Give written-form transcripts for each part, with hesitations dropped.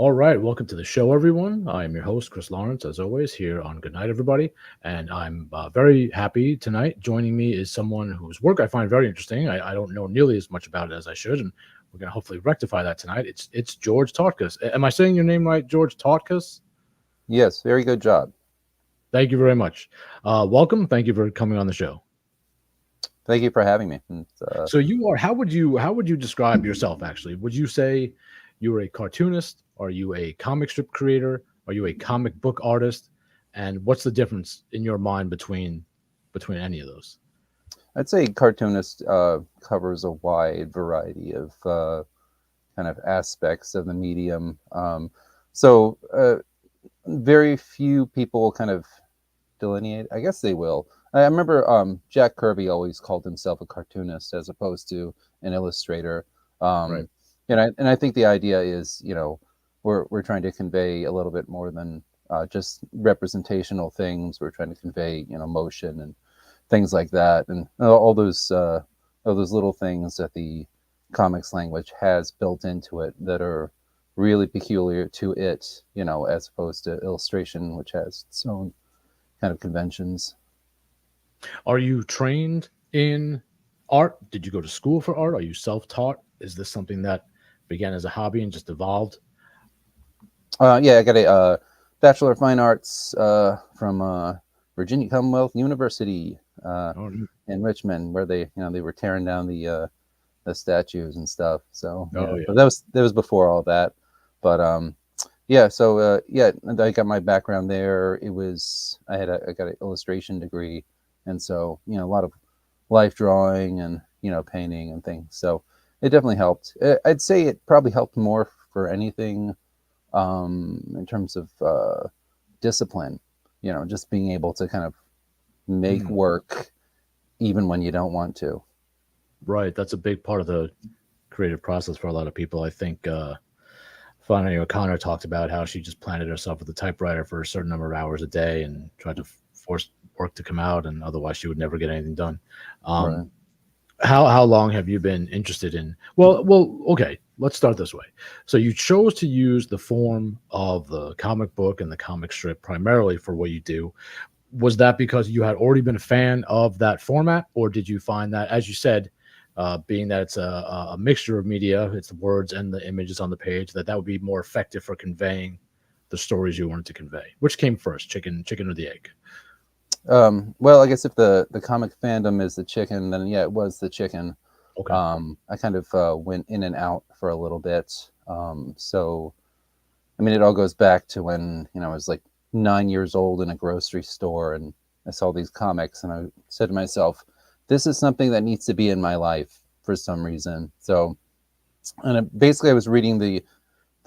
All right, welcome to the show, everyone. I am your host, Chris Lawrence, as always, here on Good Night, everybody. And I'm very happy tonight. Joining me is someone whose work I find very interesting. I don't know nearly as much about it as I should, and we're going to hopefully rectify that tonight. It's George Tautkus. Am I saying your name right, George Tautkus? Yes, very good job. Thank you very much. Welcome. Thank you for coming on the show. Thank you for having me. So you are. How would you describe yourself? Actually, would you say you're a cartoonist? Are you a comic strip creator? Are you a comic book artist? And what's the difference in your mind between any of those? I'd say cartoonist covers a wide variety of kind of aspects of the medium. So very few people kind of delineate. I guess they will. I remember Jack Kirby always called himself a cartoonist as opposed to an illustrator. Right. Um, and I think the idea is, we're trying to convey a little bit more than just representational things. We're trying to convey, motion and things like that, and all those little things that the comics language has built into it that are really peculiar to it, as opposed to illustration, which has its own kind of conventions. Are you trained in art? Did you go to school for art? Are you self-taught? Is this something that began as a hobby and just evolved? Yeah, I got a Bachelor of Fine Arts from Virginia Commonwealth University Oh, in Richmond, where they were tearing down the statues and stuff. So oh yeah, yeah. but that was before all that. But yeah, so yeah, I got my background there. I got an illustration degree, and so a lot of life drawing and painting and things. So it definitely helped. I'd say it probably helped more for anything in terms of discipline. Just being able to kind of make Mm, work even when you don't want to. right. That's a big part of the creative process for a lot of people. I think Flannery O'Connor talked about how she just planted herself with a typewriter for a certain number of hours a day and tried to force work to come out, and otherwise she would never get anything done. Right. Um, how long have you been interested in? Well, okay. Let's start this way. So you chose to use the form of the comic book and the comic strip primarily for what you do. Was that because you had already been a fan of that format, or did you find that, as you said, being that it's a mixture of media, it's the words and the images on the page, that would be more effective for conveying the stories you wanted to convey? Which came first, chicken or the egg? Well, I guess if the comic fandom is the chicken, then yeah, it was the chicken. Okay. I kind of went in and out for a little bit. So I mean, it all goes back to when I was like 9 years old in a grocery store, and I saw these comics, and I said to myself, "This is something that needs to be in my life for some reason." So, basically, I was reading the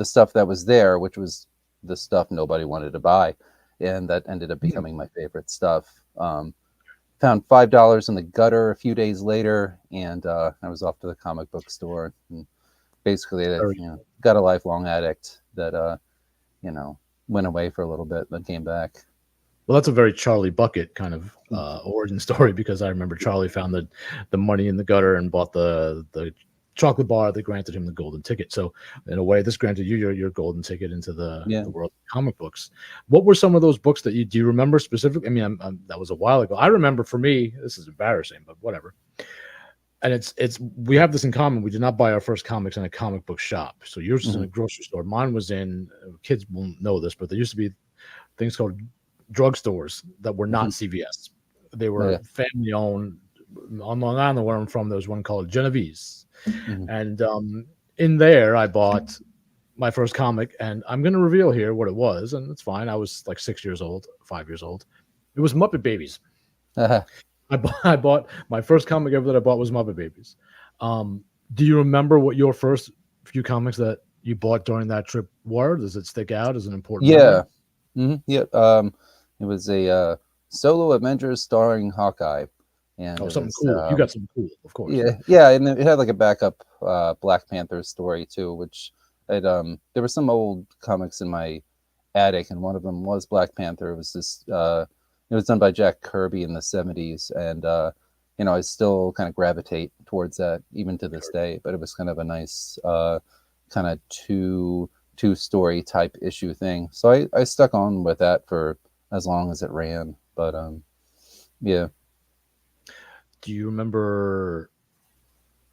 stuff that was there, which was the stuff nobody wanted to buy, and that ended up Hmm. becoming my favorite stuff. Found $5 in the gutter a few days later, and I was off to the comic book store, and basically, Very got a lifelong addict that you know went away for a little bit, then came back. Well, that's a very Charlie Bucket kind of origin story, because I remember Charlie found the money in the gutter and bought the chocolate bar that granted him the golden ticket. So in a way, this granted you your golden ticket into Yeah. the world of comic books. What were some of those books that you do you remember specifically? I mean, that was a while ago. I remember, for me, this is embarrassing, but whatever. And it's we have this in common. We did not buy our first comics in a comic book shop. So yours is in Hmm. a grocery store. Mine was in, kids won't know this, but there used to be things called drugstores that were not Hmm. CVS. They Yeah. were family owned. On Long Island, where I'm from, there was one called Genovese, Hmm. and in there, I bought my first comic. And I'm going to reveal here what it was, and it's fine. I was like 6 years old, 5 years old. It was Muppet Babies. I bought my first comic ever that I bought was Muppet Babies. Um, do you remember what your first few comics that you bought during that trip were? Does it stick out as an important memory? Yeah. Yeah. It was a solo Avengers starring Hawkeye, and Oh, it something was cool. You got something cool, of course. yeah, yeah, and it had like a backup Black Panther story too, which there were some old comics in my attic, and one of them was Black Panther. It was this it was done by Jack Kirby in the '70s, and I still kind of gravitate towards that even to this day. But it was kind of a nice kind of two two-story type issue thing. So I stuck on with that for as long as it ran. But yeah. Do you remember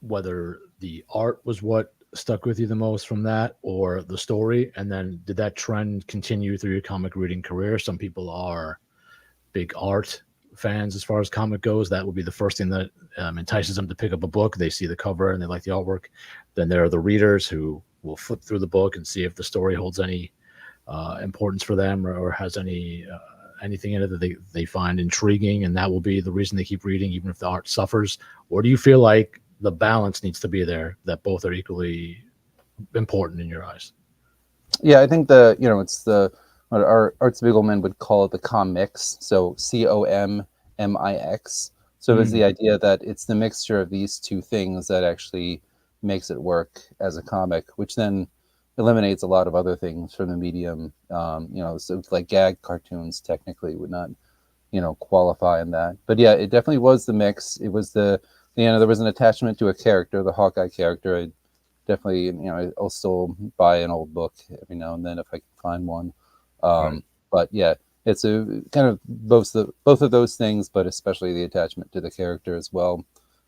whether the art was what stuck with you the most from that or the story? And then did that trend continue through your comic reading career? Some people are big art fans as far as comic goes. That would be the first thing that entices them to pick up a book. They see the cover and they like the artwork. Then there are the readers who will flip through the book and see if the story holds any importance for them or has anything in it that they find intriguing, and that will be the reason they keep reading, even if the art suffers. Or do you feel like the balance needs to be there, that both are equally important in your eyes? Yeah, I think it's the what our Art Spiegelman would call it the commix. So COMMIX. So it's the Mm, idea that it's the mixture of these two things that actually makes it work as a comic, which then eliminates a lot of other things from the medium. So like gag cartoons technically would not, qualify in that. But yeah, it definitely was the mix. It was there was an attachment to a character, the Hawkeye character. I definitely, I'll still buy an old book every now and then if I can find one. right. But yeah, it's a kind of both of those things, but especially the attachment to the character as well,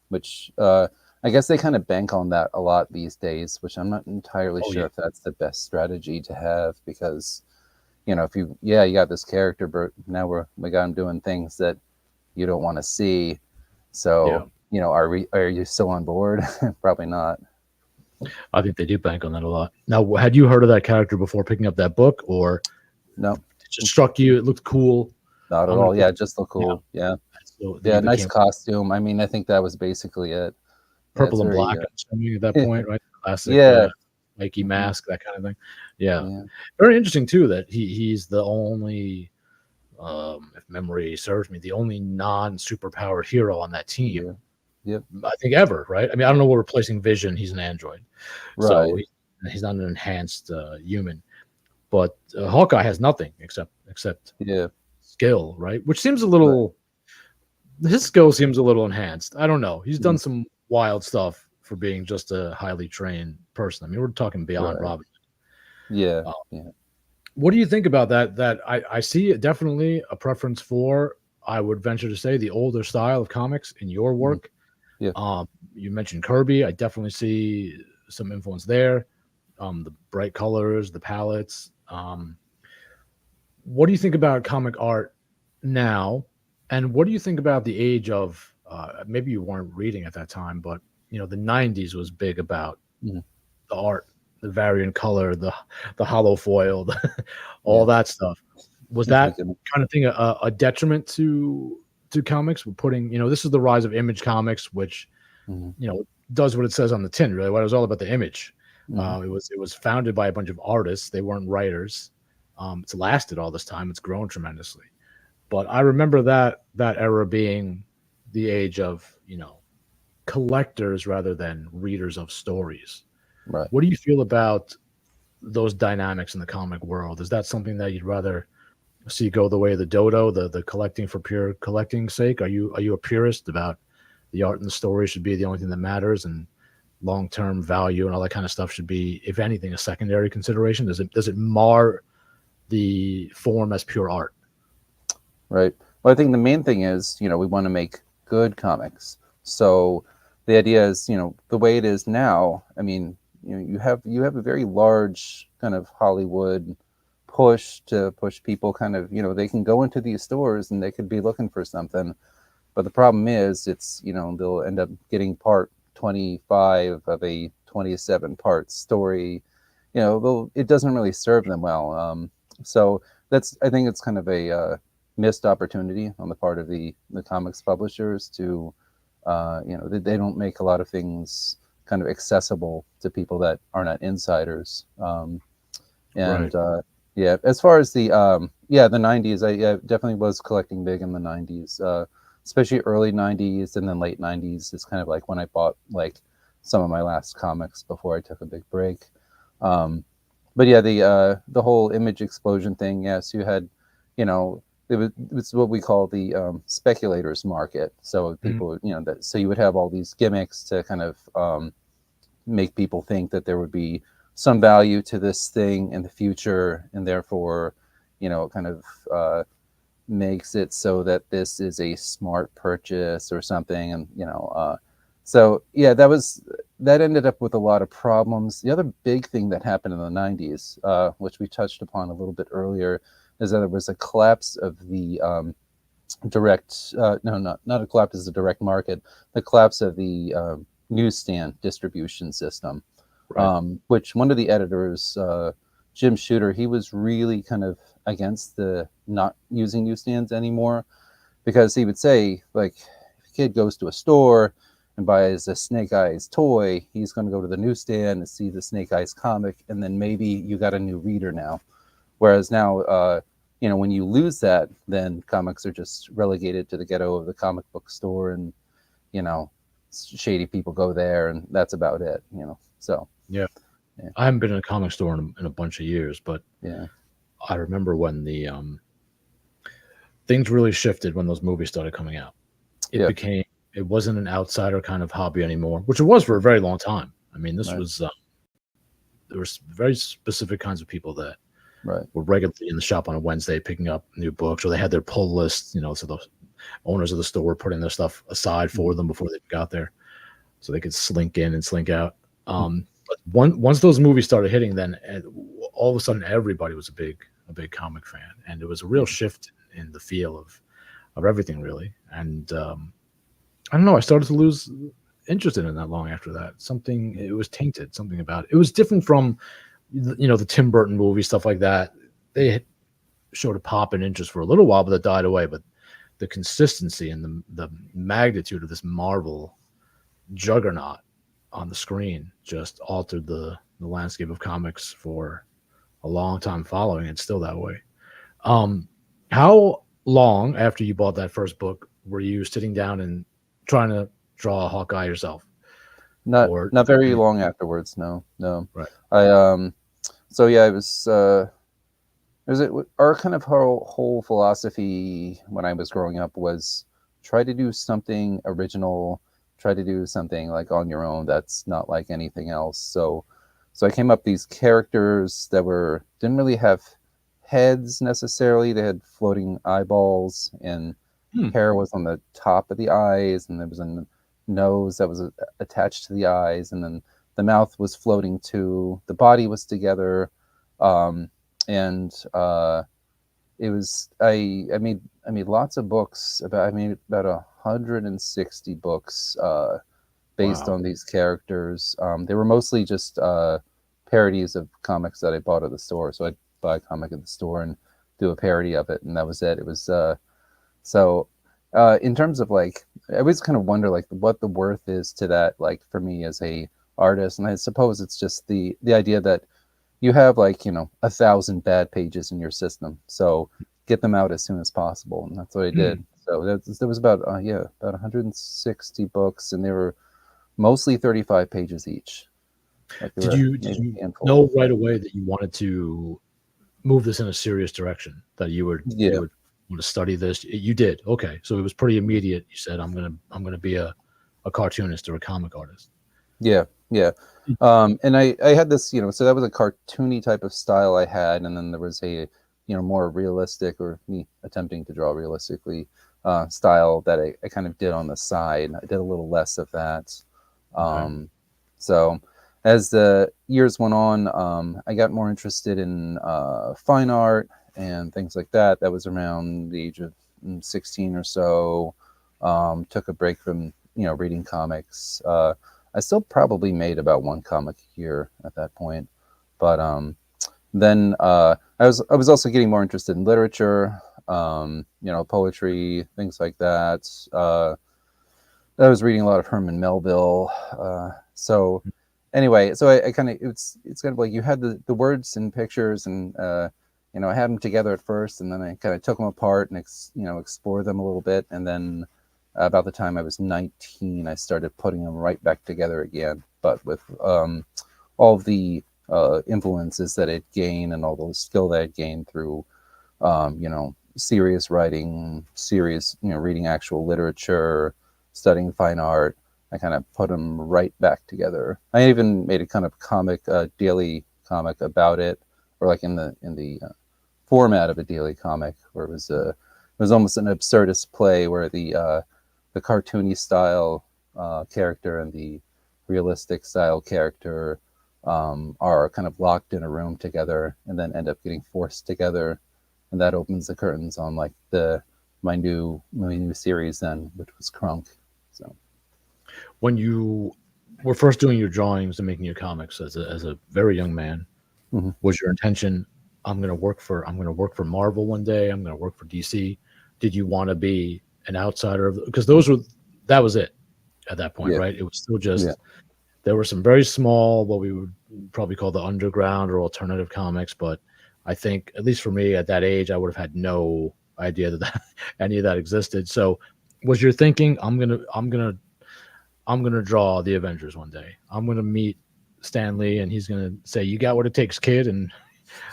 which I guess they kind of bank on that a lot these days, which I'm not entirely Oh yeah. sure if that's the best strategy to have because if you got this character, but now we got him doing things that you don't want to see. Yeah. So are you still on board? Probably not. I think they do bank on that a lot. Now, had you heard of that character before picking up that book, or No, it just struck you? It looked cool. not at I'm going all. to pick Yeah, it. just look Yeah. cool. Yeah, So then yeah, you nice became costume. I mean, I think that was basically it. Yeah, it's purple and very black, I'm assuming, at that point, right? Classic yeah, Mikey hmm mask, that kind of thing. Yeah. yeah, Very interesting, too, that he's the only, if memory serves me, the only non superpowered hero on that team, yeah, yep, I think, ever, right? I mean, I don't know what replacing Vision, he's an android. So right, he's not an enhanced human. But Hawkeye has nothing except yeah, skill, right? Which seems a right, little, his skill seems a little enhanced. I don't know. He's mhm, done some wild stuff for being just a highly trained person. I mean, we're talking beyond right, Robin. yeah, Uh, yeah, what do you think about that? That I see definitely a preference for, I would venture to say, the older style of comics in your mhm, work. yeah, You mentioned Kirby. I definitely see some influence there. The bright colors, the palettes. What do you think about comic art now? And what do you think about the age of, maybe you weren't reading at that time, but the 90s was big about mhm, the art, the variant color, the hollow foil, all yeah. that stuff. Was Oh my that goodness. kind of thing a detriment to comics? We're putting, this is the rise of image comics, which Mhm, does what it says on the tin. Really, what it was all about the image. mhm, It was founded by a bunch of artists. They weren't writers. It's lasted all this time. It's grown tremendously. But I remember that era being the age of collectors rather than readers of stories. right. What do you feel about those dynamics in the comic world? Is that something that you'd rather see go the way of the dodo, the collecting for pure collecting's sake? Are you a purist about the art and the story should be the only thing that matters, and long-term value and all that kind of stuff should be, if anything, a secondary consideration? Does it mar the form as pure art? Right. Well, I think the main thing is, we want to make good comics. So the idea is, the way it is now, I mean, you have a very large kind of Hollywood push to push people kind of, they can go into these stores and they could be looking for something. But the problem is it's, they'll end up getting part 25 of a 27 part story. It doesn't really serve them well. So I think it's kind of a missed opportunity on the part of the comics publishers to, they don't make a lot of things kind of accessible to people that are not insiders. And Right. yeah, as far as the 90s, I definitely was collecting big in the 90s, especially early 90s and then late 90s is kind of like when I bought like some of my last comics before I took a big break. Um, but yeah, the whole image explosion thing. Yes, you had, it was what we call the speculators market. So Mhm. people, so you would have all these gimmicks to kind of make people think that there would be some value to this thing in the future, and therefore, kind of makes it so that this is a smart purchase or something. And so yeah, that ended up with a lot of problems. The other big thing that happened in the 90s, which we touched upon a little bit earlier, is that there was a collapse of the direct no, not a collapse as a direct market, the collapse of the newsstand distribution system. Right. Which one of the editors, Jim Shooter, he was really kind of against the not using newsstands anymore, because he would say, like, if a kid goes to a store and buys a Snake Eyes toy, he's going to go to the newsstand and see the Snake Eyes comic, and then maybe you got a new reader now. Whereas now, when you lose that, then comics are just relegated to the ghetto of the comic book store, and shady people go there, and that's about it. So Yeah. yeah. I haven't been in a comic store in a bunch of years, but Yeah. I remember when the things really shifted when those movies started coming out. Yeah. It wasn't an outsider kind of hobby anymore, which it was for a very long time. I mean, this Right. was there were very specific kinds of people that Right. were regularly in the shop on a Wednesday picking up new books, or they had their pull list. So the owners of the store were putting their stuff aside for them before they got there, so they could slink in and slink out. But once those movies started hitting, then all of a sudden everybody was a big comic fan, and it was a real shift in the feel of everything, really. And I don't know, I started to lose interest in it not long after that. It was tainted, something about it. It was different from the Tim Burton movies, stuff like that. They showed a pop in interest for a little while, but that died away. But the consistency and the magnitude of this Marvel juggernaut on the screen just altered the landscape of comics for a long time following. It's still that way. How long after you bought that first book were you sitting down and trying to draw a Hawkeye yourself? Not Or not very long afterwards. No. right. I So yeah, it was our kind of whole philosophy when I was growing up was try to do something original, try to do something like on your own that's not like anything else. So I came up these characters that didn't really have heads necessarily. They had floating eyeballs, and hair was on the top of the eyes, and there was a nose that was attached to the eyes, and then the mouth was floating too. The body was together, and it was I made lots of books I made about 160 books based Wow. on these characters. They were mostly just parodies of comics that I bought at the store. So I'd buy a comic at the store and do a parody of it, and that was it. It was so. In terms of like, I always kind of wonder like what the worth is to that, like for me as a artist, and I suppose it's just the idea that you have like 1,000 bad pages in your system, so get them out as soon as possible, and that's what I did. So there was about 160 books, and they were mostly 35 pages each. Like Did you know right away that you wanted to move this in a serious direction? That you would Yeah. want to study this? You did. Okay, so it was pretty immediate. You said, I'm gonna be a cartoonist or a comic artist. Yeah, yeah. And I had this, so that was a cartoony type of style I had, and then there was a, more realistic, or me attempting to draw realistically, style that I kind of did on the side. I did a little less of that. Okay. So as the years went on, I got more interested in fine art and things like that. That was around the age of 16 or so. Took a break from, reading comics. I still probably made about one comic a year at that point, but then I was also getting more interested in literature, poetry, things like that. I was reading a lot of Herman Melville. So anyway, so I kind of it's kind of like you had the words and pictures, and I had them together at first, and then I kind of took them apart and explored them a little bit, and then about the time I was 19, I started putting them right back together again, but with all the influences that I'd gained and all the skill that I'd gained through, serious writing, serious, reading actual literature, studying fine art. I kind of put them right back together. I even made a kind of comic, daily comic about it, or like in the format of a daily comic, where it was almost an absurdist play where the cartoony style character and the realistic style character are kind of locked in a room together and then end up getting forced together, and that opens the curtains on like my new series then, which was Crunk. So When you were first doing your drawings and making your comics as a very young man, mhm. was your intention, I'm going to work for Marvel one day, I'm going to work for DC? Did you want to be an outsider of, because that was it at that point, Yeah, right? It was still yeah, just, there were some very small, what we would probably call the underground or alternative comics, but I think, at least for me at that age, I would have had no idea that any of that existed. So was your thinking, I'm gonna draw the Avengers one day. I'm gonna meet Stan Lee and he's gonna say, "You got what it takes, kid," and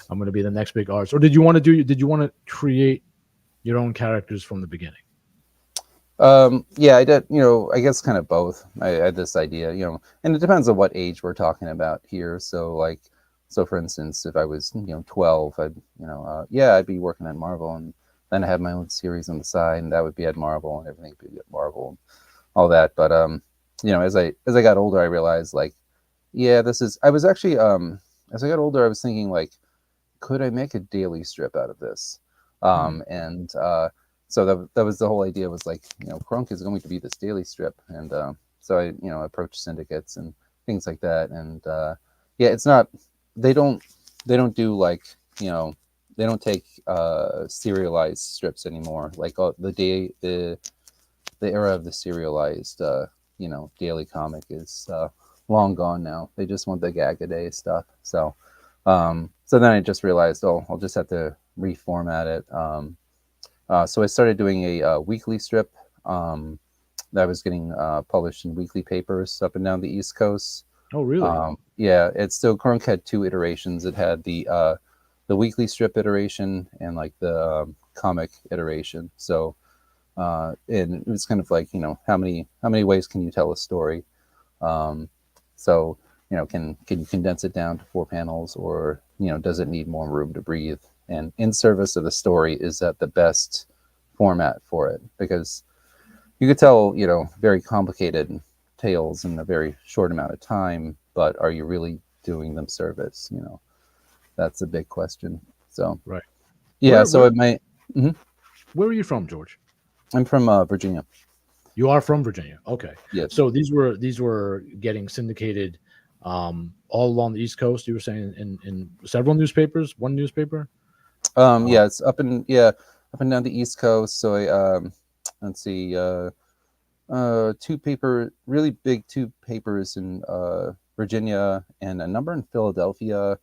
I'm gonna be the next big artist? Or did you want to create your own characters from the beginning? yeah, I did. I guess kind of both. I had this idea, and it depends on what age we're talking about here. So like, so for instance, if I was 12, I'd yeah, I'd be working at Marvel, and then I had my own series on the side, and that would be at Marvel, and everything would be at Marvel, and all that. But as I got older, I realized like, yeah, this is. I was actually as I got older, I was thinking like, could I make a daily strip out of this? Hmm. And so that was the whole idea, was like, Crunk is going to be this daily strip. And so I, approached syndicates and things like that. And yeah, it's not, they don't, they don't do like, they don't take serialized strips anymore. Like the era of the serialized, daily comic is long gone now. They just want the gag a day stuff. So then I just realized, oh, I'll just have to reformat it. So I started doing a weekly strip that was getting published in weekly papers up and down the East Coast. Oh, really? Yeah, it's still Crunk had two iterations. It had the weekly strip iteration and like the comic iteration. So and it was kind of like, how many ways can you tell a story? Um, so can you condense it down to 4 panels, or does it need more room to breathe? And in service of the story, is that the best format for it? Because you could tell very complicated tales in a very short amount of time, but are you really doing them service? That's a big question. So Right. yeah, Where so where it might. Mhm. where are you from, George? I'm from Virginia. You are from Virginia. Okay. Yes. So these were getting syndicated all along the East Coast. You were saying in several newspapers, one newspaper. Uh, Yeah, it's up and down the East Coast. So I let's see, really big two papers in Virginia and a number in Philadelphia.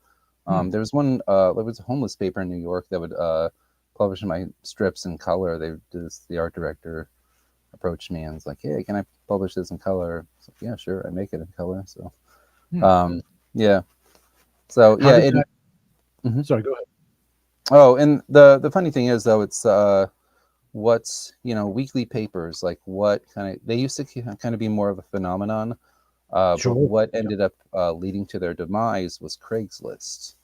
hmm. There was a homeless paper in New York that would publish my strips in color. The art director approached me and was like, "Hey, can I publish this in color?" I was like, "Yeah, sure, I make it in color." So Hmm. um, yeah, so How yeah, did it. that? Mhm. Sorry, go ahead. Oh, and the funny thing is though, it's what's weekly papers, like what kind of, they used to kind of be more of a phenomenon, but Sure. what ended up leading to their demise was Craigslist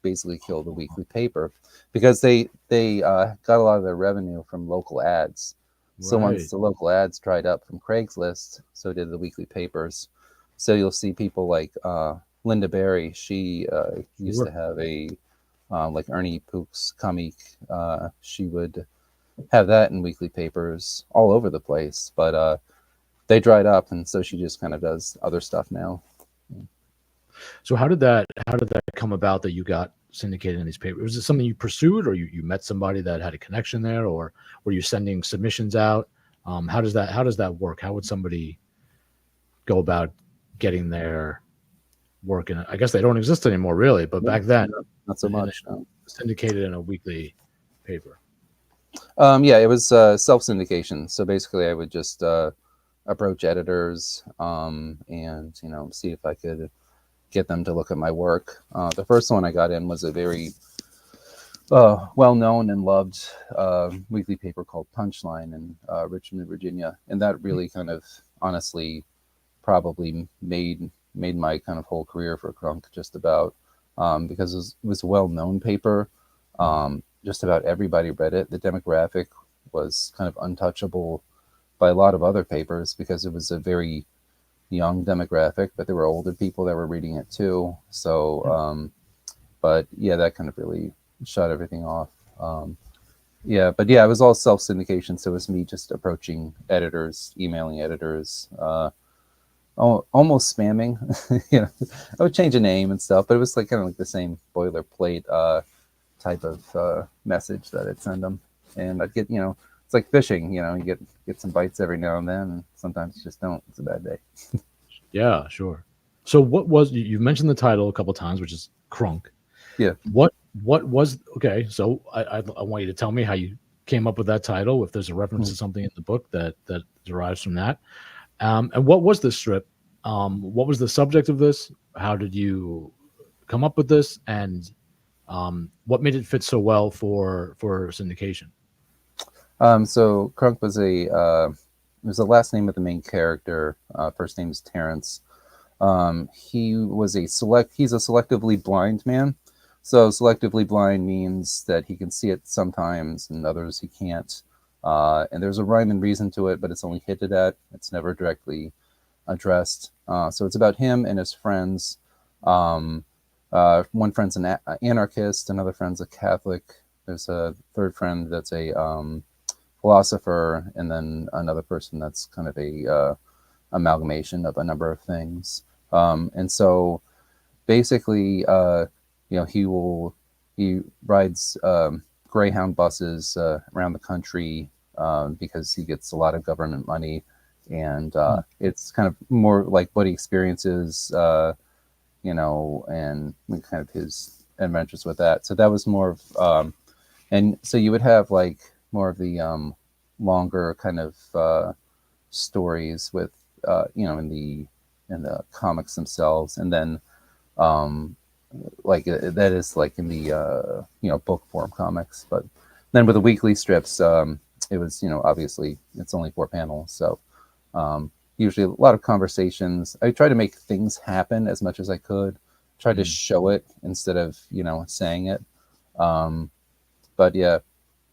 basically killed the weekly paper, because they got a lot of their revenue from local ads. So once Right. the local ads dried up from Craigslist, so did the weekly papers. So you'll see people like Linda Berry. She used to Sure. have a like Ernie Pook's comic. She would have that in weekly papers all over the place, but they dried up, and so she just kind of does other stuff now. So how did that come about that you got syndicated in these papers? Was it something you pursued, or you met somebody that had a connection there, or were you sending submissions out? How does that work? How would somebody go about getting their work in I guess they don't exist anymore, really, but No, back then, no, not so in a, much. No. syndicated in a weekly paper. Yeah, it was self syndication. So basically, I would just approach editors and see if I could get them to look at my work. The first one I got in was a very well known and loved weekly paper called Punchline in Richmond, Virginia, and that really kind of honestly probably made my kind of whole career for Crunk, just about, because it was a well-known paper. Just about everybody read it. The demographic was kind of untouchable by a lot of other papers because it was a very young demographic, but there were older people that were reading it too. So, but yeah, that kind of really shut everything off. Yeah, but yeah, it was all self syndication. So it was me just approaching editors, emailing editors, almost spamming. You know, I would change a name and stuff, but it was like kind of like the same boilerplate type of message that I'd send them, and I'd get, it's like fishing. You get some bites every now and then, and sometimes you just don't. It's a bad day. Yeah, sure. So what was you mentioned the title a couple times, which is Crunk. Yeah. What was okay? So I want you to tell me how you came up with that title. If there's a reference to something in the book that derives from that, and what was this strip? What was the subject of this? How did you come up with this? And what made it fit so well for syndication? So Crunk was the last name of the main character. First name is Terrence. He's a selectively blind man. So selectively blind means that he can see it sometimes and others he can't. And there's a rhyme and reason to it, but it's only hinted at. It's never directly addressed. So it's about him and his friends. One friend's an anarchist, another friend's a Catholic. There's a third friend that's a philosopher, and then another person that's kind of a amalgamation of a number of things. And so basically, he rides Greyhound buses around the country because he gets a lot of government money, and it's kind of more like what he experiences, and kind of his adventures with that. So that was more of, and so you would have like more of the longer kind of stories with in the comics themselves, and then like that is like in the book form comics. But then with the weekly strips, it was obviously it's only 4 panels, so usually a lot of conversations. I try to make things happen as much as I could, try to show it instead of saying it. But yeah,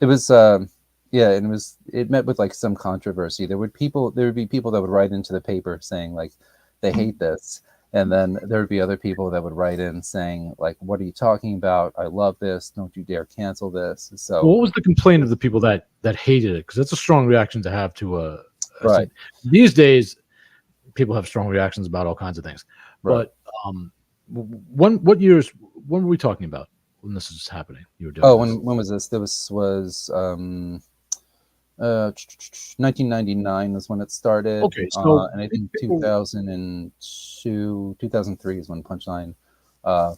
it was and it met with like some controversy. There would be people that would write into the paper saying like they hate this, and then there would be other people that would write in saying like, what are you talking about? I love this, don't you dare cancel this. So what was the complaint of the people that hated it? Because that's a strong reaction to have to right. These days people have strong reactions about all kinds of things, Right. but when were we talking about when this is happening? You were doing when was this? This was 1999 was when it started. Okay, so and I think 2002, 2003 is when Punchline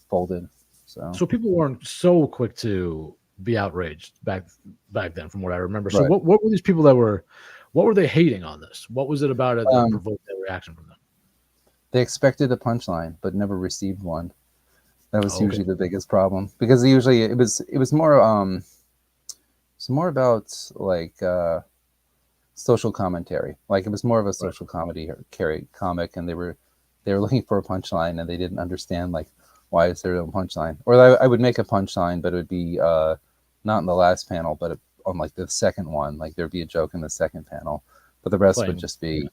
folded. So people weren't so quick to be outraged back then, from what I remember. So Right. what were these people what were they hating on this? What was it about it that provoked that reaction from them? They expected a punchline, but never received one. That was usually the biggest problem, because usually it was more it's more about like social commentary. Like it was more of a social comedy or comic, and they were looking for a punchline, and they didn't understand like, why is there no punchline? Or I would make a punchline, but it would be not in the last panel, but on like the second one. Like there'd be a joke in the second panel, but the rest would just be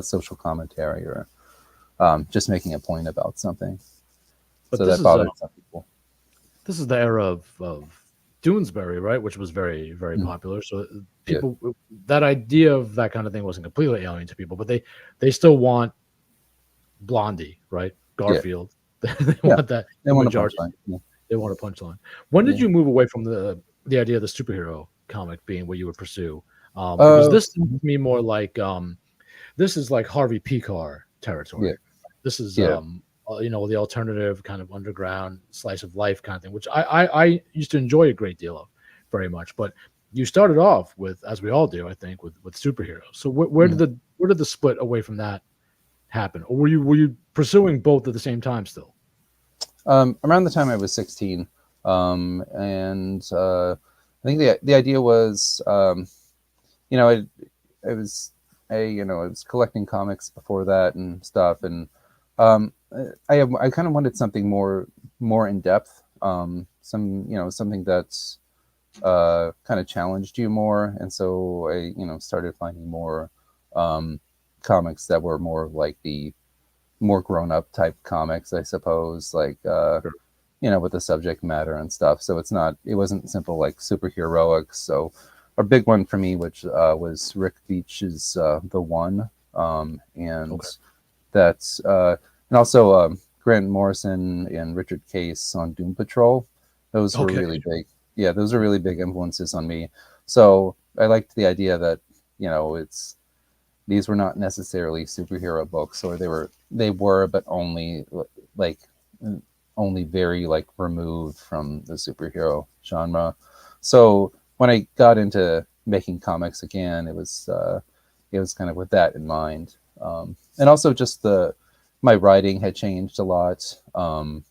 social commentary or just making a point about something. But so that bothered some people. This is the era of Doonesbury, right? Which was very, very popular. So people, that idea of that kind of thing wasn't completely alien to people, but they still want Blondie, right? Garfield. They want that. They want a punchline. They want a punchline. When did you move away from the idea of the superhero comic being what you would pursue? Because this seems to me more like this is like Harvey Picar territory. This is the alternative kind of underground slice of life kind of thing, which I used to enjoy a great deal of very much. But you started off with, as we all do, I think, with superheroes. So where did the split away from that happen, or were you pursuing both at the same time still? Around the time I was 16, and I think the idea was, I was I was collecting comics before that and stuff, and I kind of wanted something more in depth, something that's kind of challenged you more, and so I started finding more comics that were more like the more grown up type comics, I suppose, like Sure. with the subject matter and stuff. So it wasn't simple like superheroics. So a big one for me, which was Rick Beach's The One, and Okay. that's and also Grant Morrison and Richard Case on Doom Patrol. Those were Okay. really big. Yeah, those are really big influences on me. So I liked the idea that it's these were not necessarily superhero books, or they were, but only like only very like removed from the superhero genre. So when I got into making comics again, it was kind of with that in mind, and also just the my writing had changed a lot, and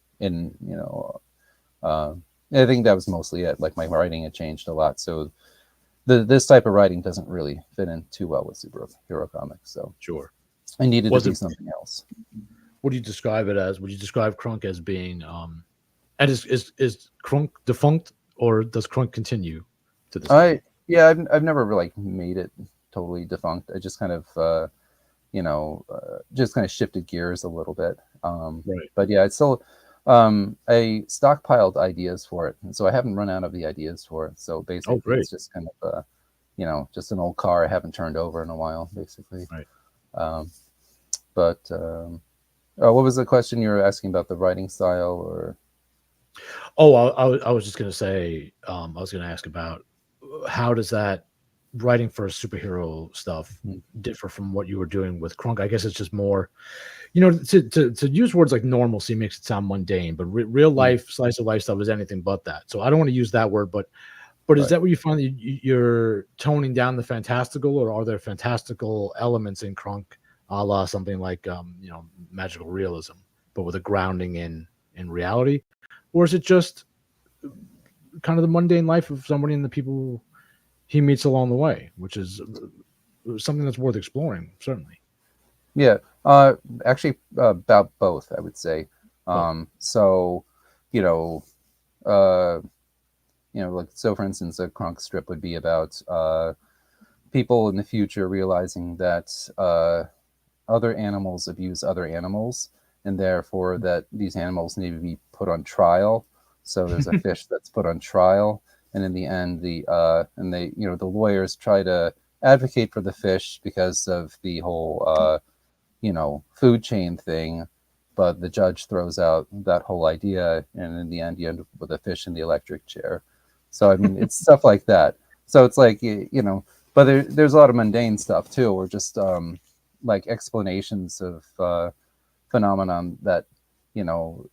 uh, I think that was mostly it. Like my writing had changed a lot, so this type of writing doesn't really fit in too well with superhero comics. So Sure. I needed to Was be it? something else. What do you describe it as? Would you describe Crunk as being? And is Crunk defunct, or does Crunk continue to this day? I Yeah, I've never like made it totally defunct. I just kind of just kind of shifted gears a little bit. Right. But yeah, it's still I stockpiled ideas for it, and so I haven't run out of the ideas for it. So Oh, basically, great. it's just kind of just an old car I haven't turned over in a while, basically. Right. Um, but oh, what was the question you were asking about the writing style, or? Oh, I was just gonna say, I was gonna ask about how does that writing for superhero stuff Mm, differ from what you were doing with Crunk? I guess it's just more, to use words like normalcy makes it sound mundane, but real mm, life slice of life stuff is anything but that. So I don't want to use that word, but is right. that where you find that you're toning down the fantastical, or are there fantastical elements in Crunk, a la something like magical realism, but with a grounding in reality? Or is it just kind of the mundane life of somebody and the people he meets along the way, which is something that's worth exploring, certainly. Yeah, actually, about both, I would say. But So, you know, uh, like so, for instance, a Kronk strip would be about people in the future realizing that other animals abuse other animals, and therefore that these animals need to be put on trial. So there's a fish that's put on trial, and in the end, the lawyers try to advocate for the fish because of the whole food chain thing, but the judge throws out that whole idea, and in the end, you end up with a fish in the electric chair. So I mean, it's stuff like that. So it's like but there's a lot of mundane stuff too, or just like explanations of phenomenon that you know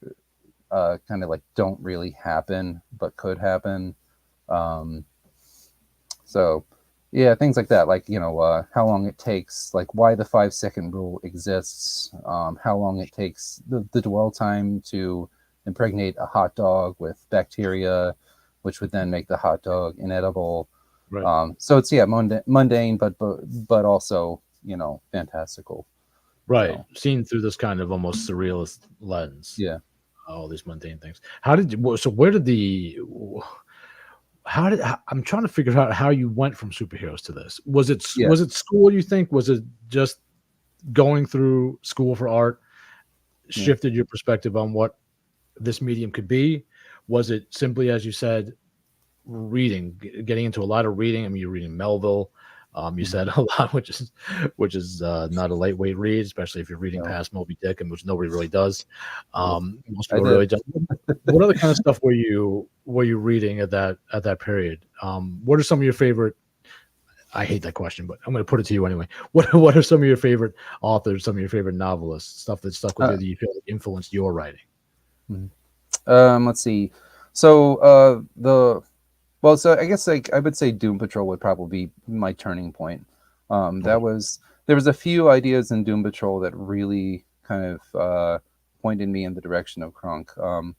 kind of like don't really happen but could happen. Um, so, yeah, things like that, like how long it takes, like why the 5-second rule exists, how long it takes the dwell time to impregnate a hot dog with bacteria, which would then make the hot dog inedible. right, So it's mundane, but also fantastical. right, So seen through this kind of almost surrealist lens, yeah, all these mundane things. How did you? So where did the? How did I'm trying to figure out how you went from superheroes to this? yeah, Was it school? You think was it just going through school for art yeah. shifted your perspective on what this medium could be? Was it simply, as you said, reading, getting into a lot of reading? I mean, you're reading Melville. You Mhm. said a lot, which is not a lightweight read, especially if you're reading No, past Moby Dick, and which nobody really does. nope. Most I people did. really don't. What other kind of stuff were you reading at that period? What are some of your favorite? I hate that question, but I'm going to put it to you anyway. What are some of your favorite authors? Some of your favorite novelists? Stuff that stuck with Uh, you that you feel like influenced your writing? mhm. Let's see. So the well, so I guess like I would say Doom Patrol would probably be my turning point. Okay. There was a few ideas in Doom Patrol that really kind of pointed me in the direction of Kronk. Okay.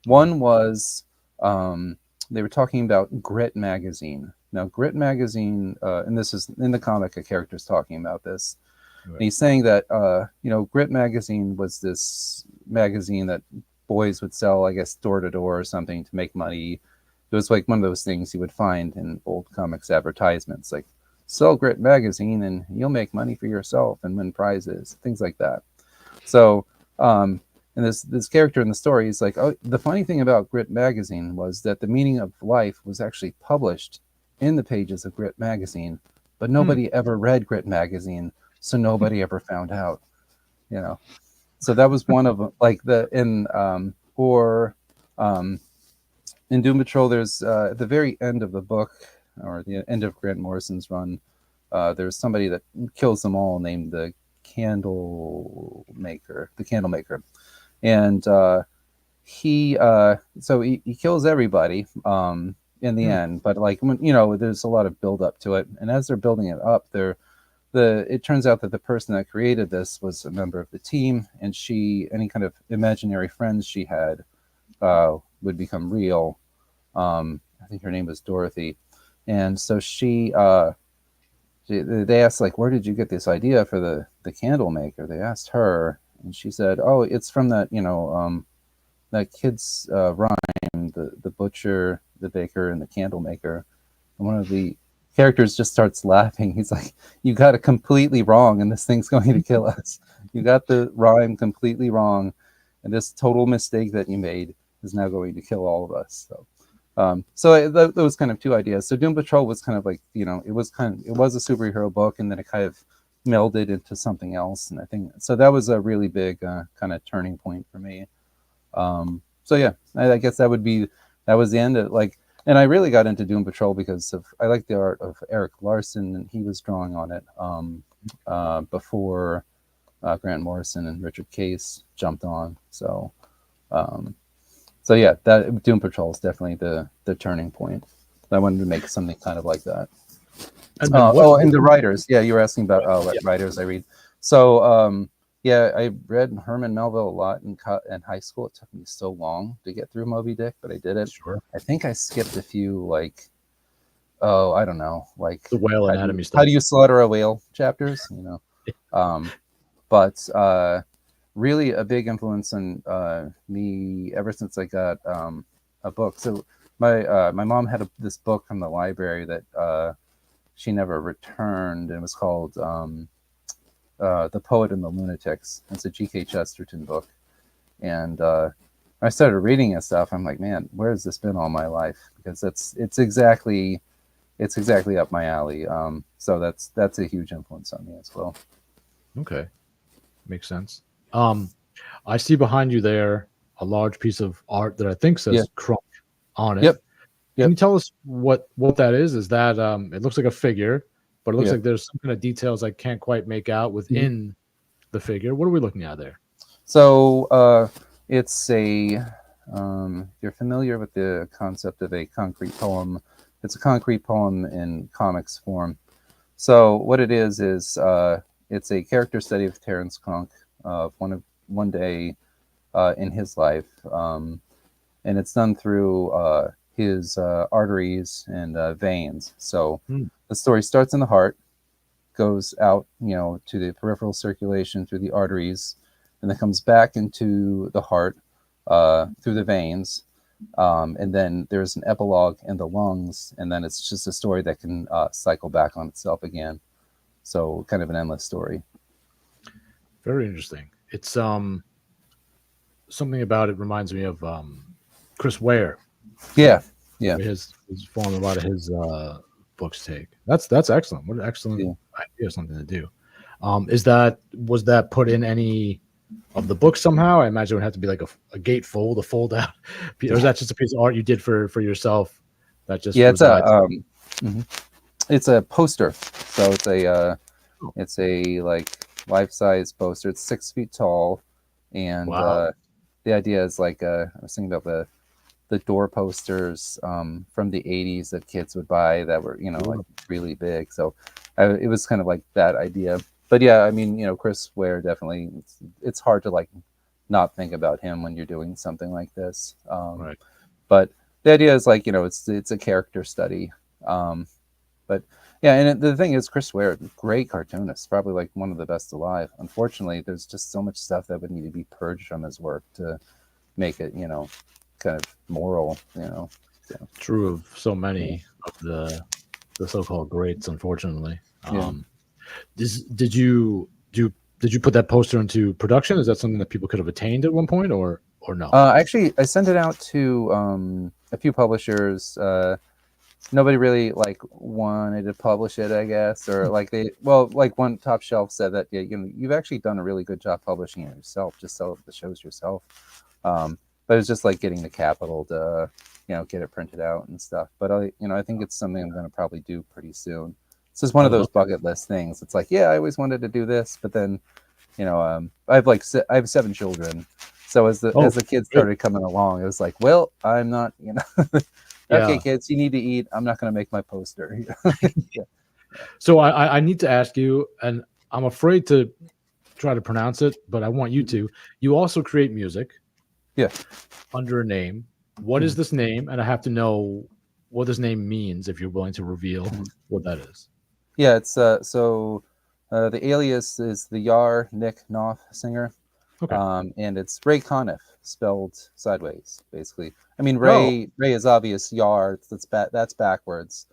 One was um, they were talking about Grit magazine, Now, Grit magazine, and this is in the comic, a character's talking about this. Right. And he's saying that, Grit magazine was this magazine that boys would sell, I guess, door to door or something to make money. It was like one of those things you would find in old comics advertisements, like sell Grit magazine and you'll make money for yourself and win prizes, things like that. So, and this character in the story is like, oh, the funny thing about Grit magazine was that the meaning of life was actually published in the pages of Grit magazine, but nobody ever read Grit magazine, so nobody ever found out. So that was one of them. Like in Doom Patrol, there's at the very end of the book, or the end of Grant Morrison's run, there's somebody that kills them all named the Candlemaker, and he kills everybody in the end. But like when, there's a lot of build up to it, and as they're building it up, it turns out that the person that created this was a member of the team, and any kind of imaginary friends she had would become real. I think her name was Dorothy, and so they asked, like, where did you get this idea for the candle maker? They asked her, and she said, oh, it's from that that kid's rhyme, the butcher, the baker, and the candle maker. And one of the characters just starts laughing. He's like, you got it completely wrong, and this thing's going to kill us. You got the rhyme completely wrong, and this total mistake that you made is now going to kill all of us. So those kind of two ideas. So Doom Patrol was kind of like, it was a superhero book, and then it kind of melded into something else. And I think so that was a really big kind of turning point for me. So yeah, I guess that was the end of, like, and I really got into Doom Patrol because I like the art of Eric Larson, and he was drawing on it before Grant Morrison and Richard Case jumped on. So yeah, that Doom Patrol is definitely the turning point. I wanted to make something kind of like that. And the writers. Yeah, you were asking about writers I read. So yeah, I read Herman Melville a lot in high school. It took me so long to get through Moby Dick, but I did it. Sure. I think I skipped a few, like, I don't know, like the whale anatomy stuff. How do you slaughter a whale chapters? But really a big influence on me ever since I got a book. So my mom had this book from the library that she never returned, and it was called The Poet and the Lunatics. It's a G.K. Chesterton book. And I started reading and stuff. I'm like, man, where has this been all my life? Because it's exactly up my alley. So that's a huge influence on me as well. Okay. Makes sense. I see behind you there a large piece of art that I think says Crunk on it. Yep. Can you tell us what that is? Is that it looks like a figure, but it looks like there's some kind of details I can't quite make out within the figure. What are we looking at there? So it's if you're familiar with the concept of a concrete poem, it's a concrete poem in comics form. So what it is it's a character study of Terence Crunk, one day in his life, and it's done through his arteries and veins. So the story starts in the heart, goes out, to the peripheral circulation through the arteries, and then comes back into the heart through the veins. And then there's an epilogue in the lungs, and then it's just a story that can cycle back on itself again. So kind of an endless story. Very interesting. It's something about it reminds me of Chris Ware. Yeah. His form, a lot of his books take. That's excellent. What an excellent idea, something to do. Was that put in any of the books somehow? I imagine it would have to be like a gatefold, a fold out, or is that just a piece of art you did for yourself? That just it's a poster. So it's a like life-size poster. It's 6 feet tall, and the idea is like I was thinking about the door posters from the 80s that kids would buy that were like really big. So it was kind of like that idea. But yeah, I mean, Chris Ware definitely. It's hard to like not think about him when you're doing something like this. Right. But the idea is like it's a character study. But yeah, and the thing is, Chris Ware, great cartoonist, probably like one of the best alive. Unfortunately, there's just so much stuff that would need to be purged from his work to make it, kind of moral. So, True of so yeah, many of the so-called greats, unfortunately. yeah. Did you put that poster into production? Is that something that people could have attained at one point, or no? Actually, I sent it out to a few publishers. Nobody really like wanted to publish it, I guess, or like like one top shelf said that yeah, you've actually done a really good job publishing it yourself. Just sell the shows yourself. But it's just like getting the capital to get it printed out and stuff. But I think it's something I'm going to probably do pretty soon. It's just one I of would those love. bucket list things. It's like, yeah, I always wanted to do this, but then I have 7 children, so Oh, as the kids good. started coming along, it was like, well, I'm not, okay, Yeah. kids, you need to eat. I'm not going to make my poster. Yeah. So I need to ask you, and I'm afraid to try to pronounce it, but I want you to. You also create music Yeah. under a name. What is this name? And I have to know what this name means if you're willing to reveal what that is. Yeah, it's the alias is the Yar Nick Knopf singer, Okay. and it's Ray Conniff spelled sideways, basically. I mean, Oh, Ray is obvious. Yar that's backwards,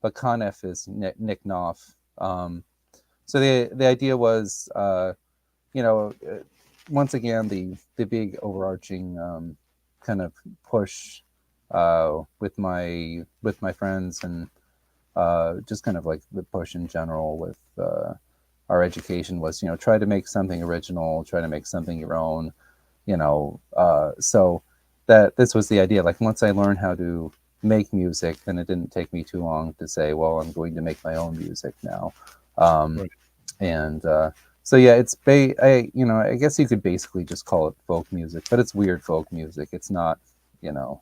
but Conniff is Nick Knopf. So the idea was, you know, uh, once again the big overarching kind of push with my friends and just kind of like the push in general with our education was, try to make something original, try to make something your own, so that this was the idea. Like once I learned how to make music, then it didn't take me too long to say, well, I'm going to make my own music now. Um, right. and so yeah, I guess you could basically just call it folk music, but it's weird folk music. It's not, you know,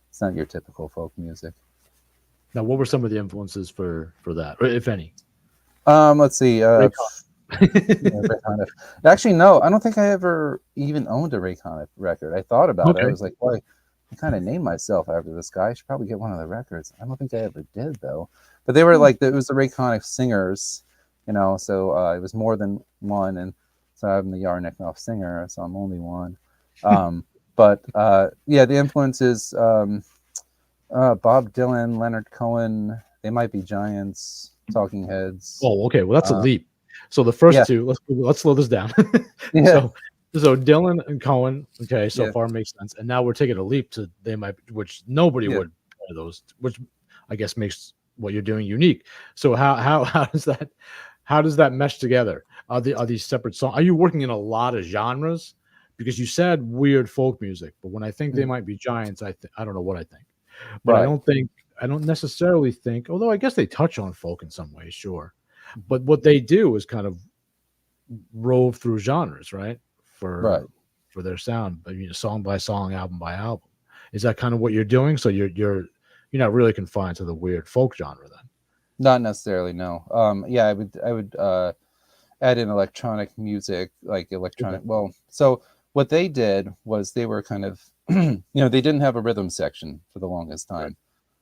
it's not your typical folk music. Now, what were some of the influences for that, or if any? Let's see. Ray Yeah, Conniff. Ray Conniff. Actually, no, I don't think I ever even owned a Ray Conniff record. I thought about it. I Okay. was like, boy, I kind of named myself after this guy. I should probably get one of the records. I don't think I ever did though. But they were Hmm. like, it was the Ray Conniff singers, so it was more than one. And so I'm the Yarnikov singer, so I'm only one. Um, but yeah, the influences, Bob Dylan, Leonard Cohen, They Might Be Giants, Talking Heads. Oh, okay. Well, that's a Uh, leap. So the first yeah, two, let's slow this down. yeah, so so Dylan and Cohen, okay, so yeah, far makes sense. And now we're taking a leap to they might, which nobody yeah. would play those, which I guess makes what you're doing unique. So how does that mesh together? Are these separate songs? Are you working in a lot of genres? Because you said weird folk music, but when I think they Mhm. might be giants, I don't know what I think. But Right. I don't necessarily think, although I guess they touch on folk in some ways, sure. But what they do is kind of rove through genres, right? Right. For their sound, but song by song, album by album. Is that kind of what you're doing? So you're not really confined to the weird folk genre then. Not necessarily, no. Yeah, I would add in electronic music, like Okay. electronic. Well, so what they did was they were kind of, they didn't have a rhythm section for the longest Right.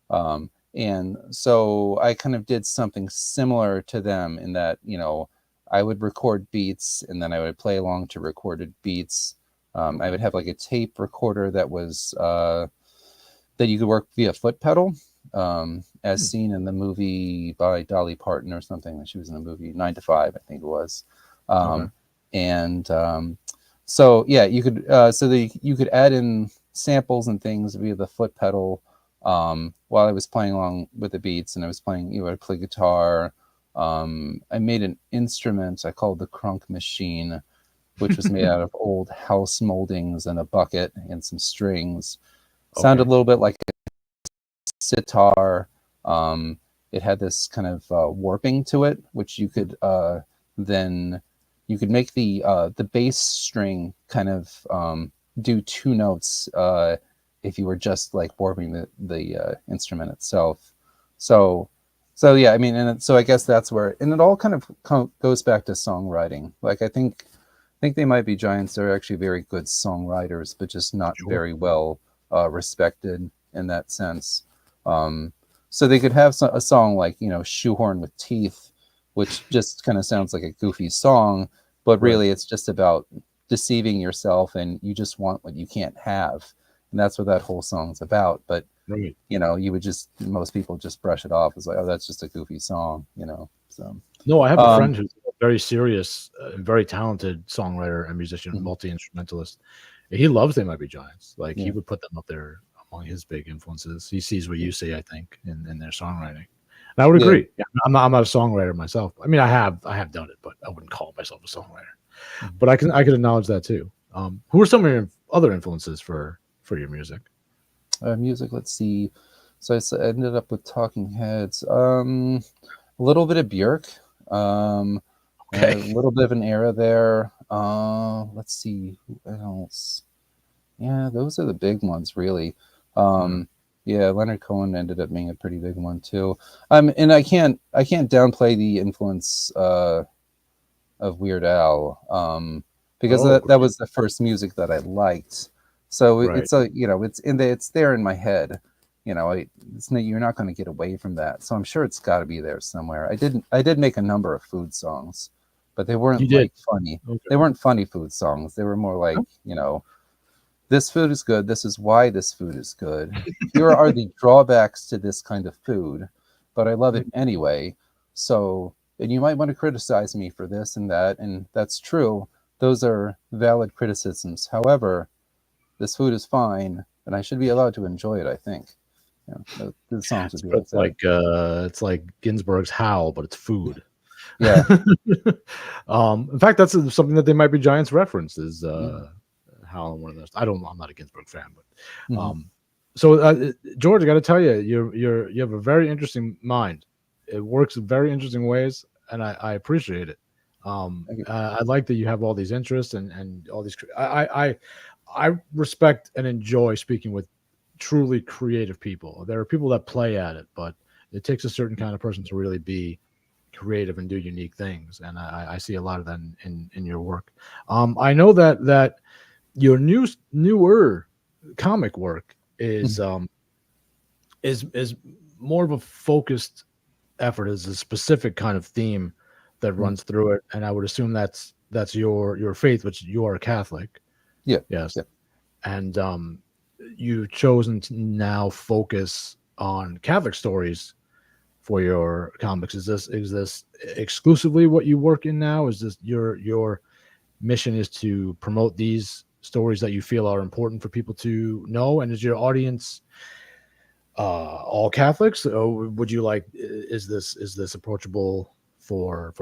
time. And so I kind of did something similar to them in that, I would record beats and then I would play along to recorded beats. I would have like a tape recorder that you could work via foot pedal, as Hmm. seen in the movie by Dolly Parton or something. She was in the movie 9 to 5, I think it was. Okay. Um, and so yeah, you could add in samples and things via the foot pedal, while I was playing along with the beats, and I was playing. I play guitar. I made an instrument I called the crunk machine, which was made out of old house moldings and a bucket and some strings. Sounded a Okay. little bit like sitar. Um, it had this kind of warping to it, which you could then you could make the bass string kind of do 2 notes if you were just like warping the instrument itself. So so yeah, I mean, so I guess that's where, and it all kind of goes back to songwriting. Like I think They Might Be Giants are actually very good songwriters, but just not Sure. very well respected in that sense. Um, So they could have a song like, Shoehorn with Teeth, which just kind of sounds like a goofy song, but Right. really it's just about deceiving yourself and you just want what you can't have. And that's what that whole song's about. But, Right. most people just brush it off as like, oh, that's just a goofy song. So, No, I have a um, friend who's a very serious and very talented songwriter and musician, mhm, multi-instrumentalist. He loves They Might Be Giants. Like he yeah, would put them up there among his big influences. He sees what you see, I think, in their songwriting. And I would yeah. agree. Yeah, I'm not a songwriter myself. I mean, I have done it, but I wouldn't call myself a songwriter. Mhm. But I can acknowledge that too. Who are some of your other influences for your music? Music, let's see. So I ended up with Talking Heads. A little bit of Björk. Um, a Okay. little bit of an era there. Let's see who else. Yeah, those are the big ones, really. Mm. Um, yeah, Leonard Cohen ended up being a pretty big one too. And I can't downplay the influence of Weird Al, because Oh, that great. was the first music that I liked. So Right. it's there in my head. You're not going to get away from that. So I'm sure it's got to be there somewhere. I did make a number of food songs, but they You weren't did. like funny. They Okay. weren't funny food songs. They were more like, Oh, this food is good. This is why this food is good. Here are the drawbacks to this kind of food, but I love it mm, anyway. So, and you might want to criticize me for this and that's true. Those are valid criticisms. However, this food is fine, and I should be allowed to enjoy it, I think. The songs would be like that. it's like Ginsberg's Howl, but it's food. Yeah. In fact, that's something that They Might Be Giants referenced is Yeah. Howl in one of those. I'm not a Ginsberg fan, but Hmm. so George, I got to tell you, you have a very interesting mind. It works in very interesting ways, and I appreciate it. Okay. I like that you have all these interests and all these. I respect and enjoy speaking with truly creative people. There are people that play at it, but it takes a certain kind of person to really be creative and do unique things. And I see a lot of that in your work. I know that your newer comic work Mhm. is more of a focused effort, is a specific kind of theme that Mhm. runs through it. And I would assume that's your faith, which you are a Catholic. Yeah. Yes. Yeah. And you've chosen to now focus on Catholic stories for your comics. Is this exclusively what you work in now? Is this your mission is to promote these stories that you feel are important for people to know? And is your audience all Catholics? Or would you like is this approachable for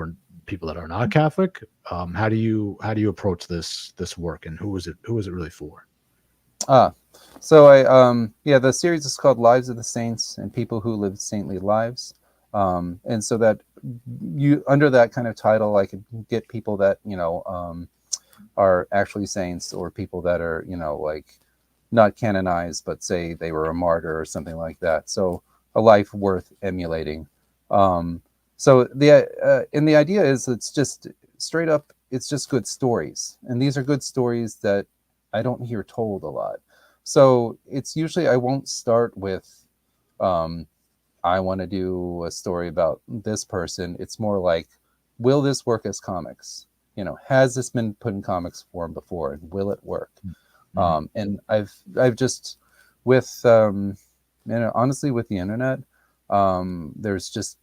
people that are not Catholic? How do you approach this work, and who is it really for? Ah, so the series is called Lives of the Saints and People Who Live Saintly Lives. And so that you under that kind of title, I could get people that are actually saints, or people that are like not canonized, but say they were a martyr or something like that. So a life worth emulating. Um, the idea is it's just straight up. It's just good stories, and these are good stories that I don't hear told a lot. So it's usually I won't start with um, I want to do a story about this person. It's more like, will this work as comics? Has this been put in comics form before, and will it work? Mhm. And I've just with honestly with the internet, there's just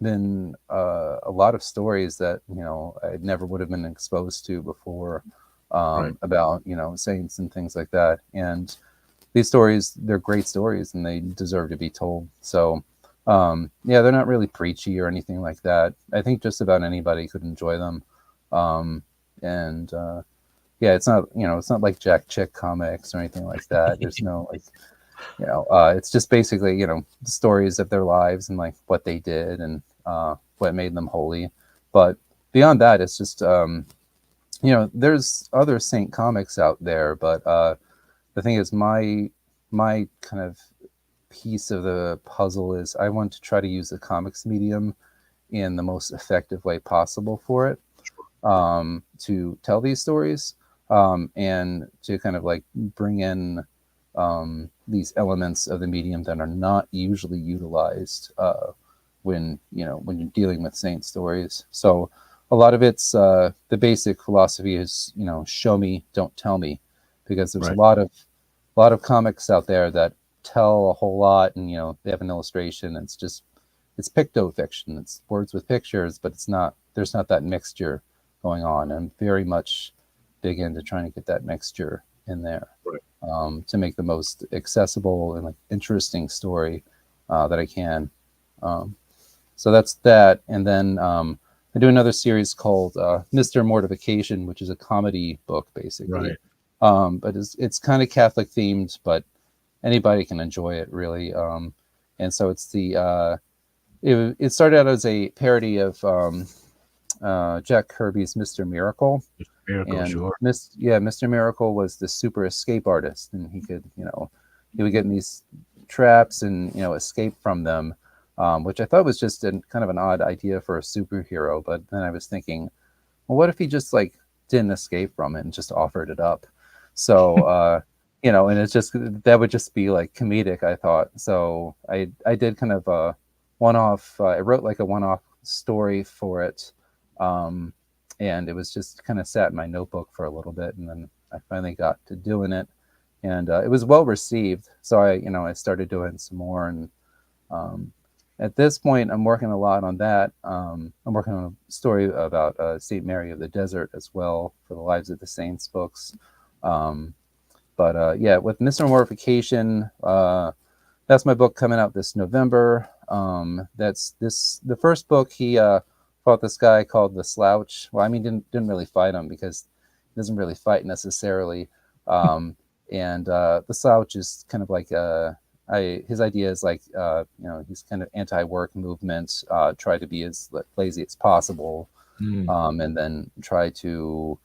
been a lot of stories that I never would have been exposed to before, Right. about saints and things like that. And these stories, they're great stories, and they deserve to be told. So yeah, they're not really preachy or anything like that. I think just about anybody could enjoy them. Um, and yeah, it's not like Jack Chick comics or anything like that. There's no like, it's just basically, the stories of their lives and like what they did and what made them holy. But beyond that, it's just, there's other saint comics out there. But the thing is, my kind of piece of the puzzle is I want to try to use the comics medium in the most effective way possible for it, to tell these stories, and to kind of like bring in these elements of the medium that are not usually utilized when when you're dealing with saint stories. So a lot of it's the basic philosophy is show me, don't tell me, because there's Right. a lot of comics out there that tell a whole lot, and they have an illustration. And it's pictofiction. It's words with pictures, but there's not that mixture going on. I'm very much big into trying to get that mixture in there, Right. to make the most accessible and like interesting story that I can. Um, so that's that, and then I do another series called Mr. Mortification, which is a comedy book basically. Right. But it's kind of Catholic themed, but anybody can enjoy it really. And so it's it started out as a parody of Jack Kirby's Mr. Miracle. Miracle, And sure. Mr. Miracle was the super escape artist, and he could, he would get in these traps and escape from them, which I thought was just kind of an odd idea for a superhero. But then I was thinking, well, what if he just like didn't escape from it and just offered it up? So and it's just that would just be like comedic, I thought. So I did kind of a one-off. I wrote like a one-off story for it. And it was just kind of sat in my notebook for a little bit, and then I finally got to doing it, and it was well received. So I started doing some more, and at this point, I'm working a lot on that. I'm working on a story about Saint Mary of the Desert as well for the Lives of the Saints books. But yeah, with Mr. Mortification, that's my book coming out this November. The first book he fought this guy called the Slouch. Well, I mean, didn't really fight him because he doesn't really fight necessarily. And the Slouch is kind of like his idea is like he's kind of anti-work movement, try to be as lazy as possible, and then try to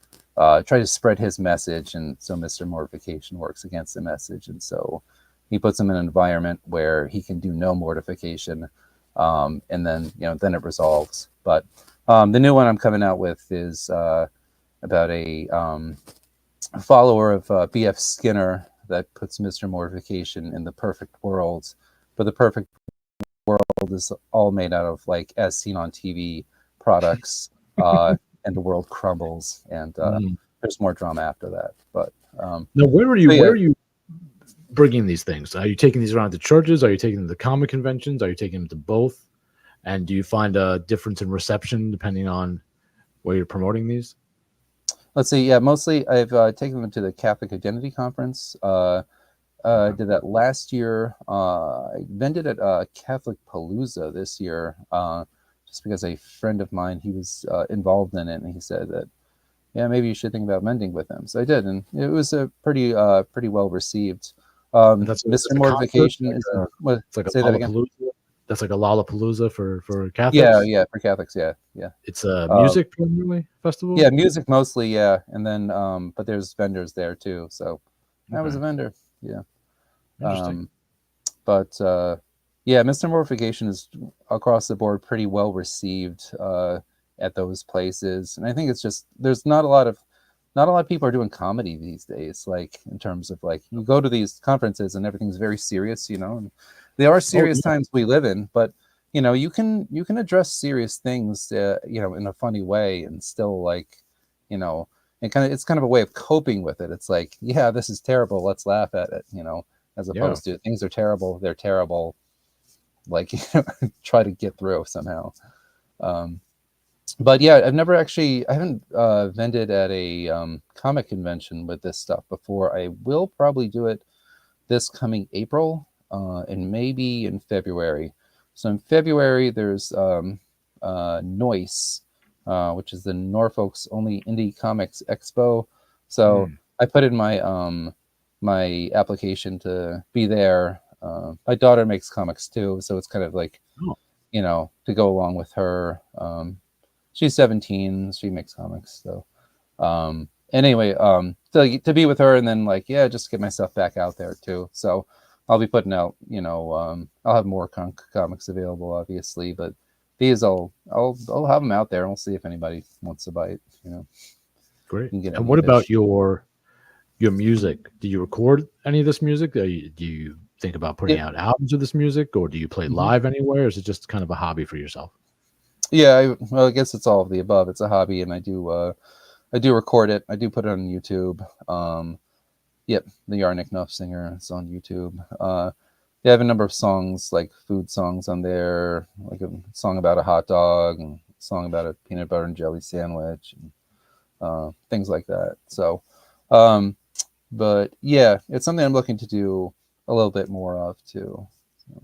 spread his message. And so Mr. Mortification works against the message, and so he puts him in an environment where he can do no mortification, and then then it resolves. But the new one I'm coming out with is about a follower of B.F. Skinner that puts Mr. Mortification in the perfect world, but the perfect world is all made out of like as seen on TV products, and the world crumbles, and there's more drama after that. But now, where are so yeah. you bringing these things? Are you taking these around to churches? Are you taking them to comic conventions? Are you taking them to both? And do you find a difference in reception depending on where you're promoting these? Let's see. Yeah, mostly I've taken them to the Catholic Identity Conference. I did that last year. I vended at Catholic Palooza this year, just because a friend of mine, he was involved in it, and he said that, yeah, maybe you should think about mending with him. So I did, and it was a pretty well received. Mr. Mortification is what? It's like a Say that again. Lollapalooza. That's like a Lollapalooza for Catholics. Yeah, for Catholics. Yeah. It's a music primarily festival. Yeah, music mostly. Yeah, and then but there's vendors there too. So I was a vendor. Yeah. Interesting. But yeah, Mr. Mortification is across the board pretty well received at those places, and I think it's just there's not a lot of people are doing comedy these days. Like in terms of like you go to these conferences and everything's very serious, and there are serious times we live in, but you can address serious things, in a funny way, and still like, and it's kind of a way of coping with it. It's like, yeah, this is terrible. Let's laugh at it, as opposed to things are terrible. They're terrible. Like, try to get through somehow. But yeah, I haven't vended at a comic convention with this stuff before. I will probably do it this coming April, and maybe in February. So in February, there's Noise, which is the Norfolk's only indie comics expo. So I put in my my application to be there. My daughter makes comics too, so it's kind of like, to go along with her. She's 17, she makes comics. So anyway, to be with her, and then like, yeah, just get myself back out there too. So I'll be putting out, I'll have more comics available, obviously, but these I'll have them out there, and we'll see if anybody wants to buy it. Great. And what about your your music, do you record any of this music? Do you think about putting Yeah. out albums of this music, or do you play Hmm. live anywhere? Or is it just kind of a hobby for yourself? Yeah. Well, I guess it's all of the above. It's a hobby, and I do record it. I do put it on YouTube. Yep, the Yarnik Nuff Singer. It's on YouTube. They have a number of songs, like food songs on there, like a song about a hot dog and a song about a peanut butter and jelly sandwich, and things like that. So, um, but yeah, it's something I'm looking to do a little bit more of too. So.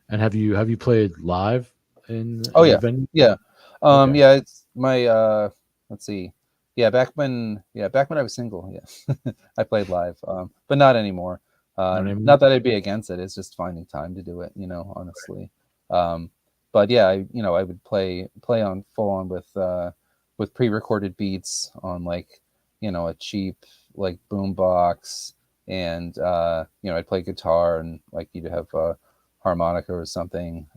And have you played live Oh in a yeah, venue? yeah, Okay. yeah. It's my let's see, back when I was single, yeah, I played live, but not anymore. Not anymore? Not that I'd be against it. It's just finding time to do it, honestly. Um, but yeah, I would play on full on with pre-recorded beats on like a cheap like boom box, and I'd play guitar and like you'd have a harmonica or something.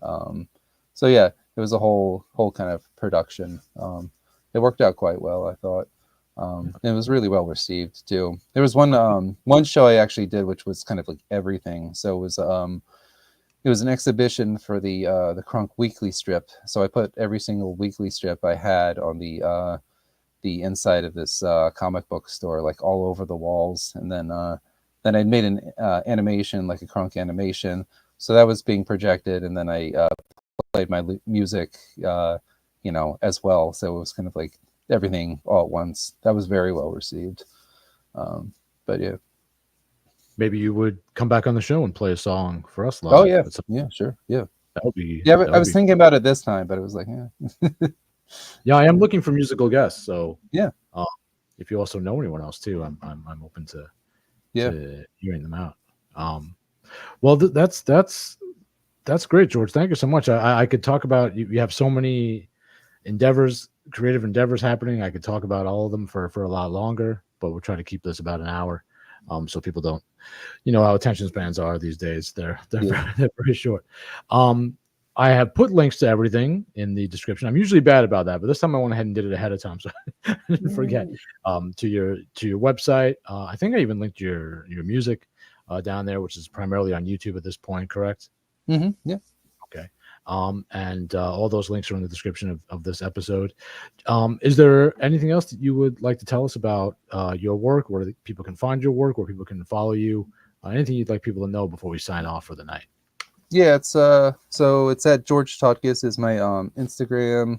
So yeah, it was a whole kind of production. It worked out quite well, I thought. It was really well received too. There was one show I actually did, which was kind of like everything. So it was an exhibition for the Crunk Weekly strip. So I put every single weekly strip I had on the inside of this comic book store, like all over the walls, and then I made an animation, like a Crunk animation. So that was being projected, and then I played my music, as well. So it was kind of like everything all at once. That was very well received. Um, but yeah. Maybe you would come back on the show and play a song for us Oh live. yeah. Yeah. Sure. Yeah. That would be Yeah. But that I would was be. thinking about it this time, but it was like, yeah. Yeah, I am looking for musical guests. So Yeah. uh, if you also know anyone else too, I'm open Yeah. to hearing them out. Um, well, that's great, George. Thank you so much. I could talk about you. You have so many endeavors, creative endeavors happening. I could talk about all of them for a lot longer, but we're trying to keep this about an hour, so people don't, how attention spans are these days. They're Yeah. they're very short. Um, I have put links to everything in the description. I'm usually bad about that, but this time I went ahead and did it ahead of time, so I didn't forget. To your website. I think I even linked your music down there, which is primarily on YouTube at this point. Correct? Yeah. Okay. And all those links are in the description of this episode. Is there anything else that you would like to tell us about your work, where people can find your work, where people can follow you? Anything you'd like people to know before we sign off for the night? Yeah. It's at George Tautkus is my Instagram.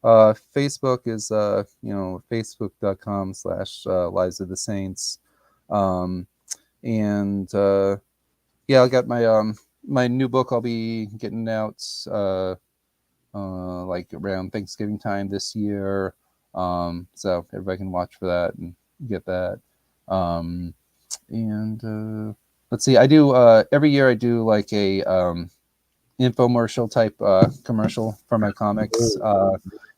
Facebook is facebook.com/Lives of the Saints. Um, and yeah, I got my new book. I'll be getting out like around Thanksgiving time this year. So everybody can watch for that and get that. Um, and let's see, I do every year I do like a infomercial type commercial for my comics,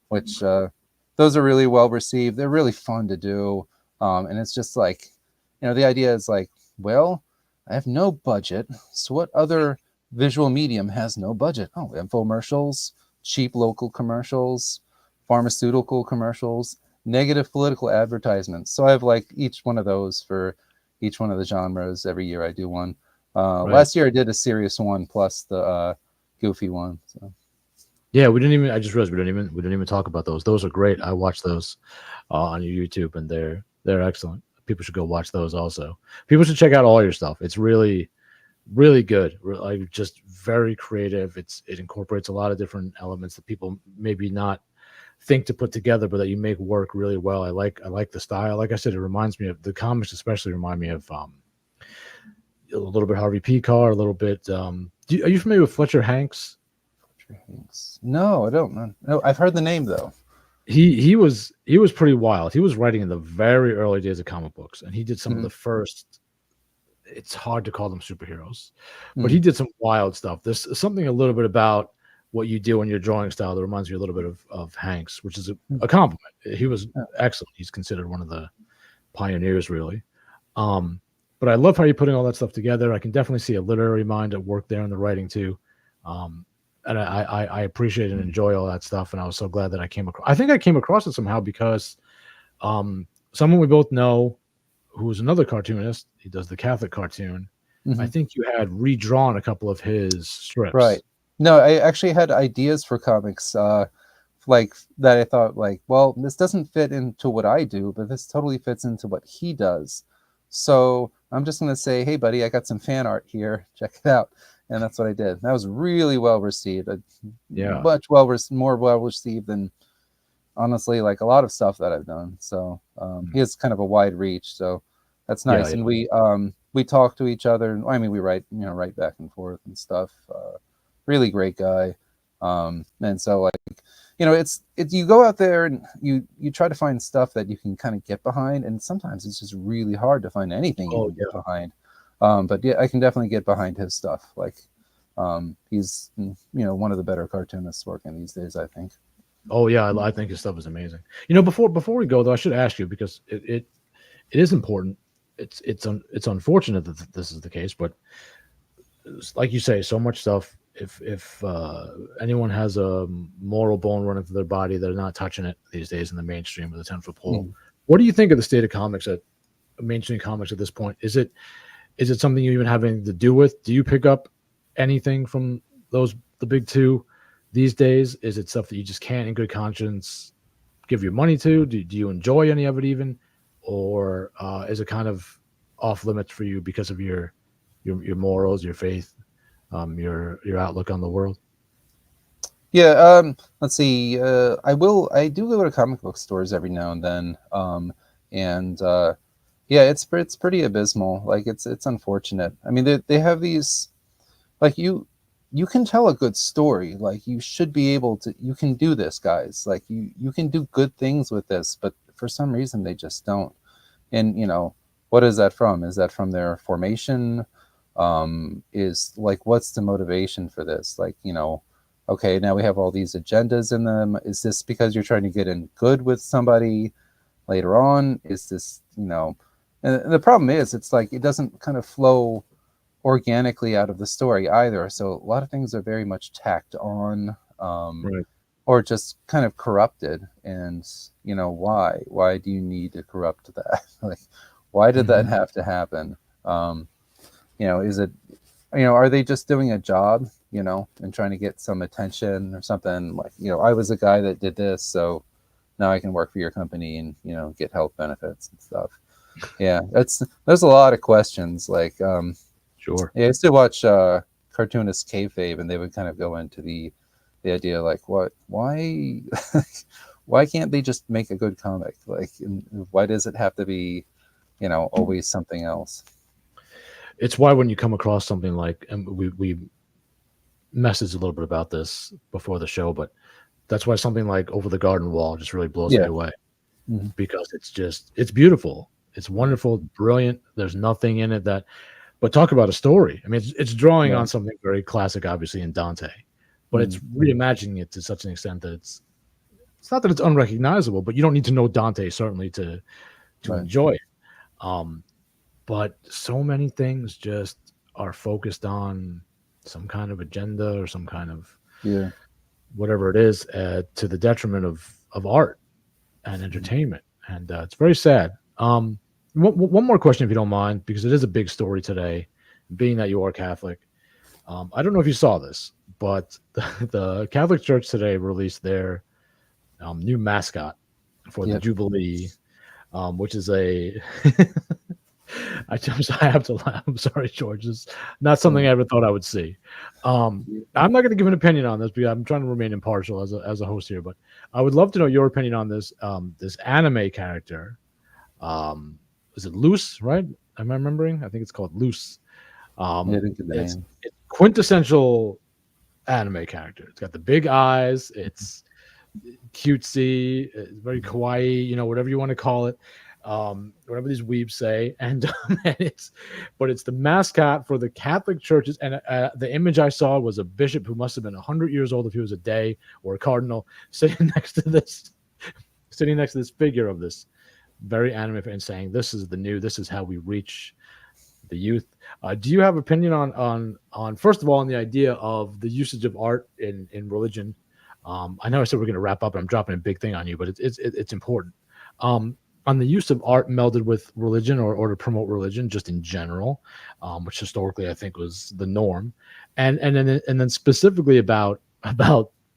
which those are really well received. They're really fun to do, and it's just like, the idea is like, well, I have no budget, so what other visual medium has no budget? Oh, infomercials, cheap local commercials, pharmaceutical commercials, negative political advertisements. So I have like each one of those for each one of the genres. Every year I do one. Right. Last year I did a serious one plus the goofy one. So Yeah, we didn't even. I just realized we didn't even talk about those. Those are great. I watch those on your YouTube, and they're excellent. People should go watch those also. People should check out all your stuff. It's really really good. Like just very creative. It incorporates a lot of different elements that people maybe not think to put together, but that you make work really well. I like the style. Like I said, it reminds me of the comics, especially remind me of a little bit Harvey P. Carr, a little bit. Are you familiar with Fletcher Hanks? no, I don't know. No, I've heard the name though. He was pretty wild. He was writing in the very early days of comic books, and he did some of Mm-hmm. the first. It's hard to call them superheroes, but Mm-hmm. he did some wild stuff. There's something a little bit about what you do in your drawing style that reminds me a little bit of Hanks, which is a compliment. He was excellent. He's considered one of the pioneers, really. Um, but I love how you're putting all that stuff together. I can definitely see a literary mind at work there in the writing too. Um, and I appreciate and enjoy all that stuff. And I was so glad that I came across. I think I came across it somehow because someone we both know who is another cartoonist. He does the Catholic cartoon. I Hmm. think you had redrawn a couple of his strips. Right. No, I actually had ideas for comics, like that. I thought, like, well, this doesn't fit into what I do, but this totally fits into what he does. So I'm just gonna say, hey, buddy, I got some fan art here. Check it out. And that's what I did. That was really well received. Yeah, Much more well received than honestly like a lot of stuff that I've done. So he has kind of a wide reach. So that's yeah, nice. yeah, And we talk to each other. And I mean, we write write back and forth and stuff. Really great guy. And so like it's you go out there and you try to find stuff that you can kind of get behind, and sometimes it's just really hard to find anything you oh can get yeah, behind. But yeah, I can definitely get behind his stuff. Like he's one of the better cartoonists working these days, I think. oh yeah. I think his stuff is amazing. You know, before we go though, I should ask you because it is important. It's unfortunate that this is the case, but like you say, so much stuff. If anyone has a moral bone running through their body, they're not touching it these days in the mainstream with a 10-foot pole. Mhm. What do you think of the state of comics at mainstream comics at this point? Is it something you even have anything to do with? Do you pick up anything from the big two these days? Is it stuff that you just can't in good conscience give your money to? Do you enjoy any of it even, or is it kind of off limits for you because of your morals, your faith, your outlook on the world? Yeah, let's see. I do go to comic book stores every now and then. And yeah, it's pretty abysmal. Like it's unfortunate. I mean, they have these like you can tell a good story. Like you should be able to. You can do this, guys. Like you can do good things with this, but for some reason they just don't. And what is that from? Is that from their formation? Is like what's the motivation for this? Like okay, now we have all these agendas in them. Is this because you're trying to get in good with somebody later on? Is this and the problem is it's like it doesn't kind of flow organically out of the story either. So a lot of things are very much tacked on, Right. or just kind of corrupted. And why do you need to corrupt that? Like why did that Hmm. have to happen? Is it are they just doing a job, and trying to get some attention or something? Like I was a guy that did this, so now I can work for your company and get health benefits and stuff. Yeah, there's a lot of questions. Like Sure. yeah, I used to watch cartoonist kayfabe, and they would kind of go into the idea like why why can't they just make a good comic? Like why does it have to be always something else? It's why when you come across something like, and we messaged a little bit about this before the show, but that's why something like Over the Garden Wall just really blows me Yeah. away Hmm. because it's beautiful, it's wonderful, brilliant. There's nothing in it that, but talk about a story. I mean, it's drawing on Right. something very classic, obviously in Dante, but it's Mm. reimagining it to such an extent that it's not that it's unrecognizable, but you don't need to know Dante certainly to Right. enjoy it. Um, but so many things just are focused on some kind of agenda or some kind of Yeah. whatever it is, to the detriment of art and Mhm. entertainment, and it's very sad. One more question, if you don't mind, because it is a big story today. Being that you are Catholic, I don't know if you saw this, but the Catholic Church today released their new mascot for the Yep. Jubilee, which is a I have to laugh. I'm sorry, George. It's not something Mm. I ever thought I would see. Um, I'm not going to give an opinion on this because I'm trying to remain impartial as a host here, but I would love to know your opinion on this anime character. Is it Loose, right? Am I remembering? I think it's called Loose. Yeah, I Um, didn't get the it's, name. it's quintessential anime character. It's got the big eyes. It's cutesy, very kawaii, whatever you want to call it, whatever these weebs say, and it's the mascot for the Catholic churches. And the image I saw was a bishop who must have been 100 years old if he was a day, or a cardinal, sitting next to this figure of this very anime and saying, this is how we reach the youth. Do you have opinion on first of all on the idea of the usage of art in religion? I know I said we're going to wrap up, and I'm dropping a big thing on you, but it's important. Um, on the use of art melded with religion, or to promote religion just in general, which historically I think was the norm, and then specifically about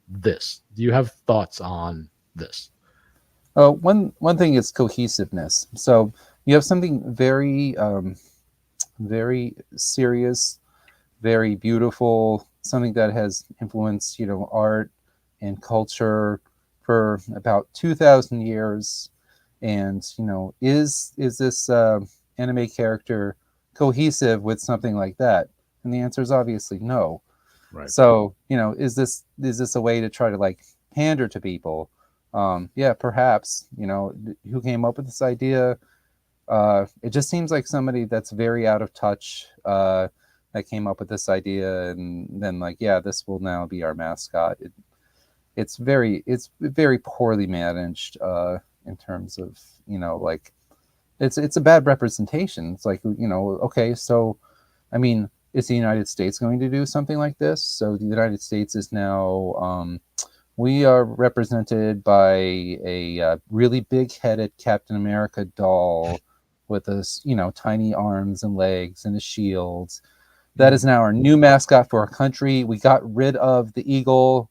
this. Do you have thoughts on this? One thing is cohesiveness. So you have something very very serious, very beautiful, something that has influenced art and culture for about 2,000 years, and is this anime character cohesive with something like that? And the answer is obviously no. Right. So is this a way to try to like pander to people? Yeah, perhaps. Who came up with this idea? It just seems like somebody that's very out of touch that came up with this idea, and then like, yeah, this will now be our mascot. It's very poorly managed in terms of like it's a bad representation. It's like, okay, so I mean, is the United States going to do something like this? So the United States is now we are represented by a really big-headed Captain America doll with his, tiny arms and legs and a shield. That is now our new mascot for our country. We got rid of the eagle.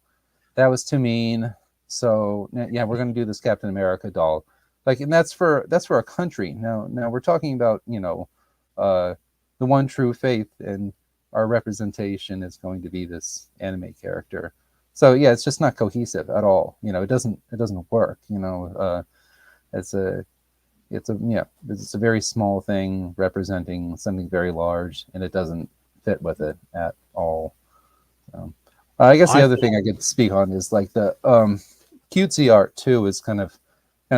That was too mean. So yeah, we're going to do this Captain America doll. Like, and that's for our country. Now we're talking about the one true faith, and our representation is going to be this anime character. So yeah, it's just not cohesive at all. It doesn't work. It's a it's a very small thing representing something very large, and it doesn't fit with it at all. So, I guess the I other thing I could speak on is like the cutesy art too is kind of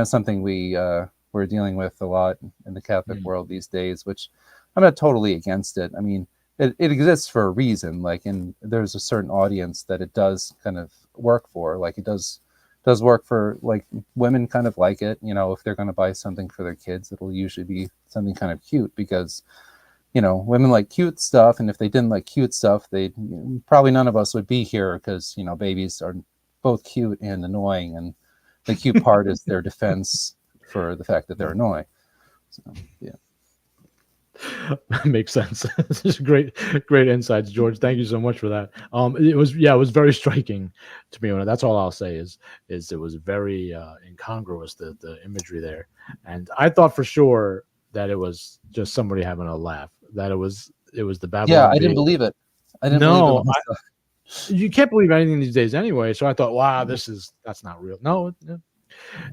something we're dealing with a lot in the Catholic world these days, which I'm not totally against it. I mean, it exists for a reason, like, and there's a certain audience that it does kind of work for. Like, it does work for, like, women kind of like it. If they're going to buy something for their kids, it'll usually be something kind of cute, because women like cute stuff, and if they didn't like cute stuff, they probably none of us would be here, because babies are both cute and annoying, and the cute part is their defense for the fact that they're annoying. So yeah. That makes sense. This is great insights, George. Thank you so much for that. It was very striking to me. That's all I'll say is it was very incongruous, the imagery there, and I thought for sure that it was just somebody having a laugh. That it was the Babylon. Yeah, I didn't believe it. I didn't No, believe it. you can't believe anything these days anyway. So I thought, wow, that's not real. No,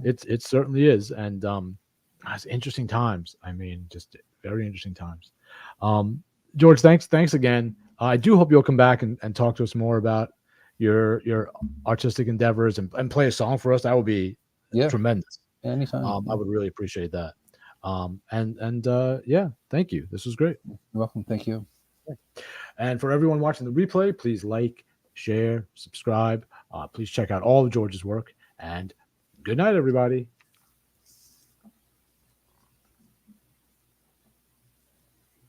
it certainly is, and it's interesting times. I mean, just very interesting times. George, thanks again. I do hope you'll come back and talk to us more about your artistic endeavors, and play a song for us. That would be tremendous. Anytime. I would really appreciate that. Yeah, thank you. This was great. You're welcome. Thank you. And for everyone watching the replay, please like, share, subscribe. Please check out all of George's work, and good night, everybody.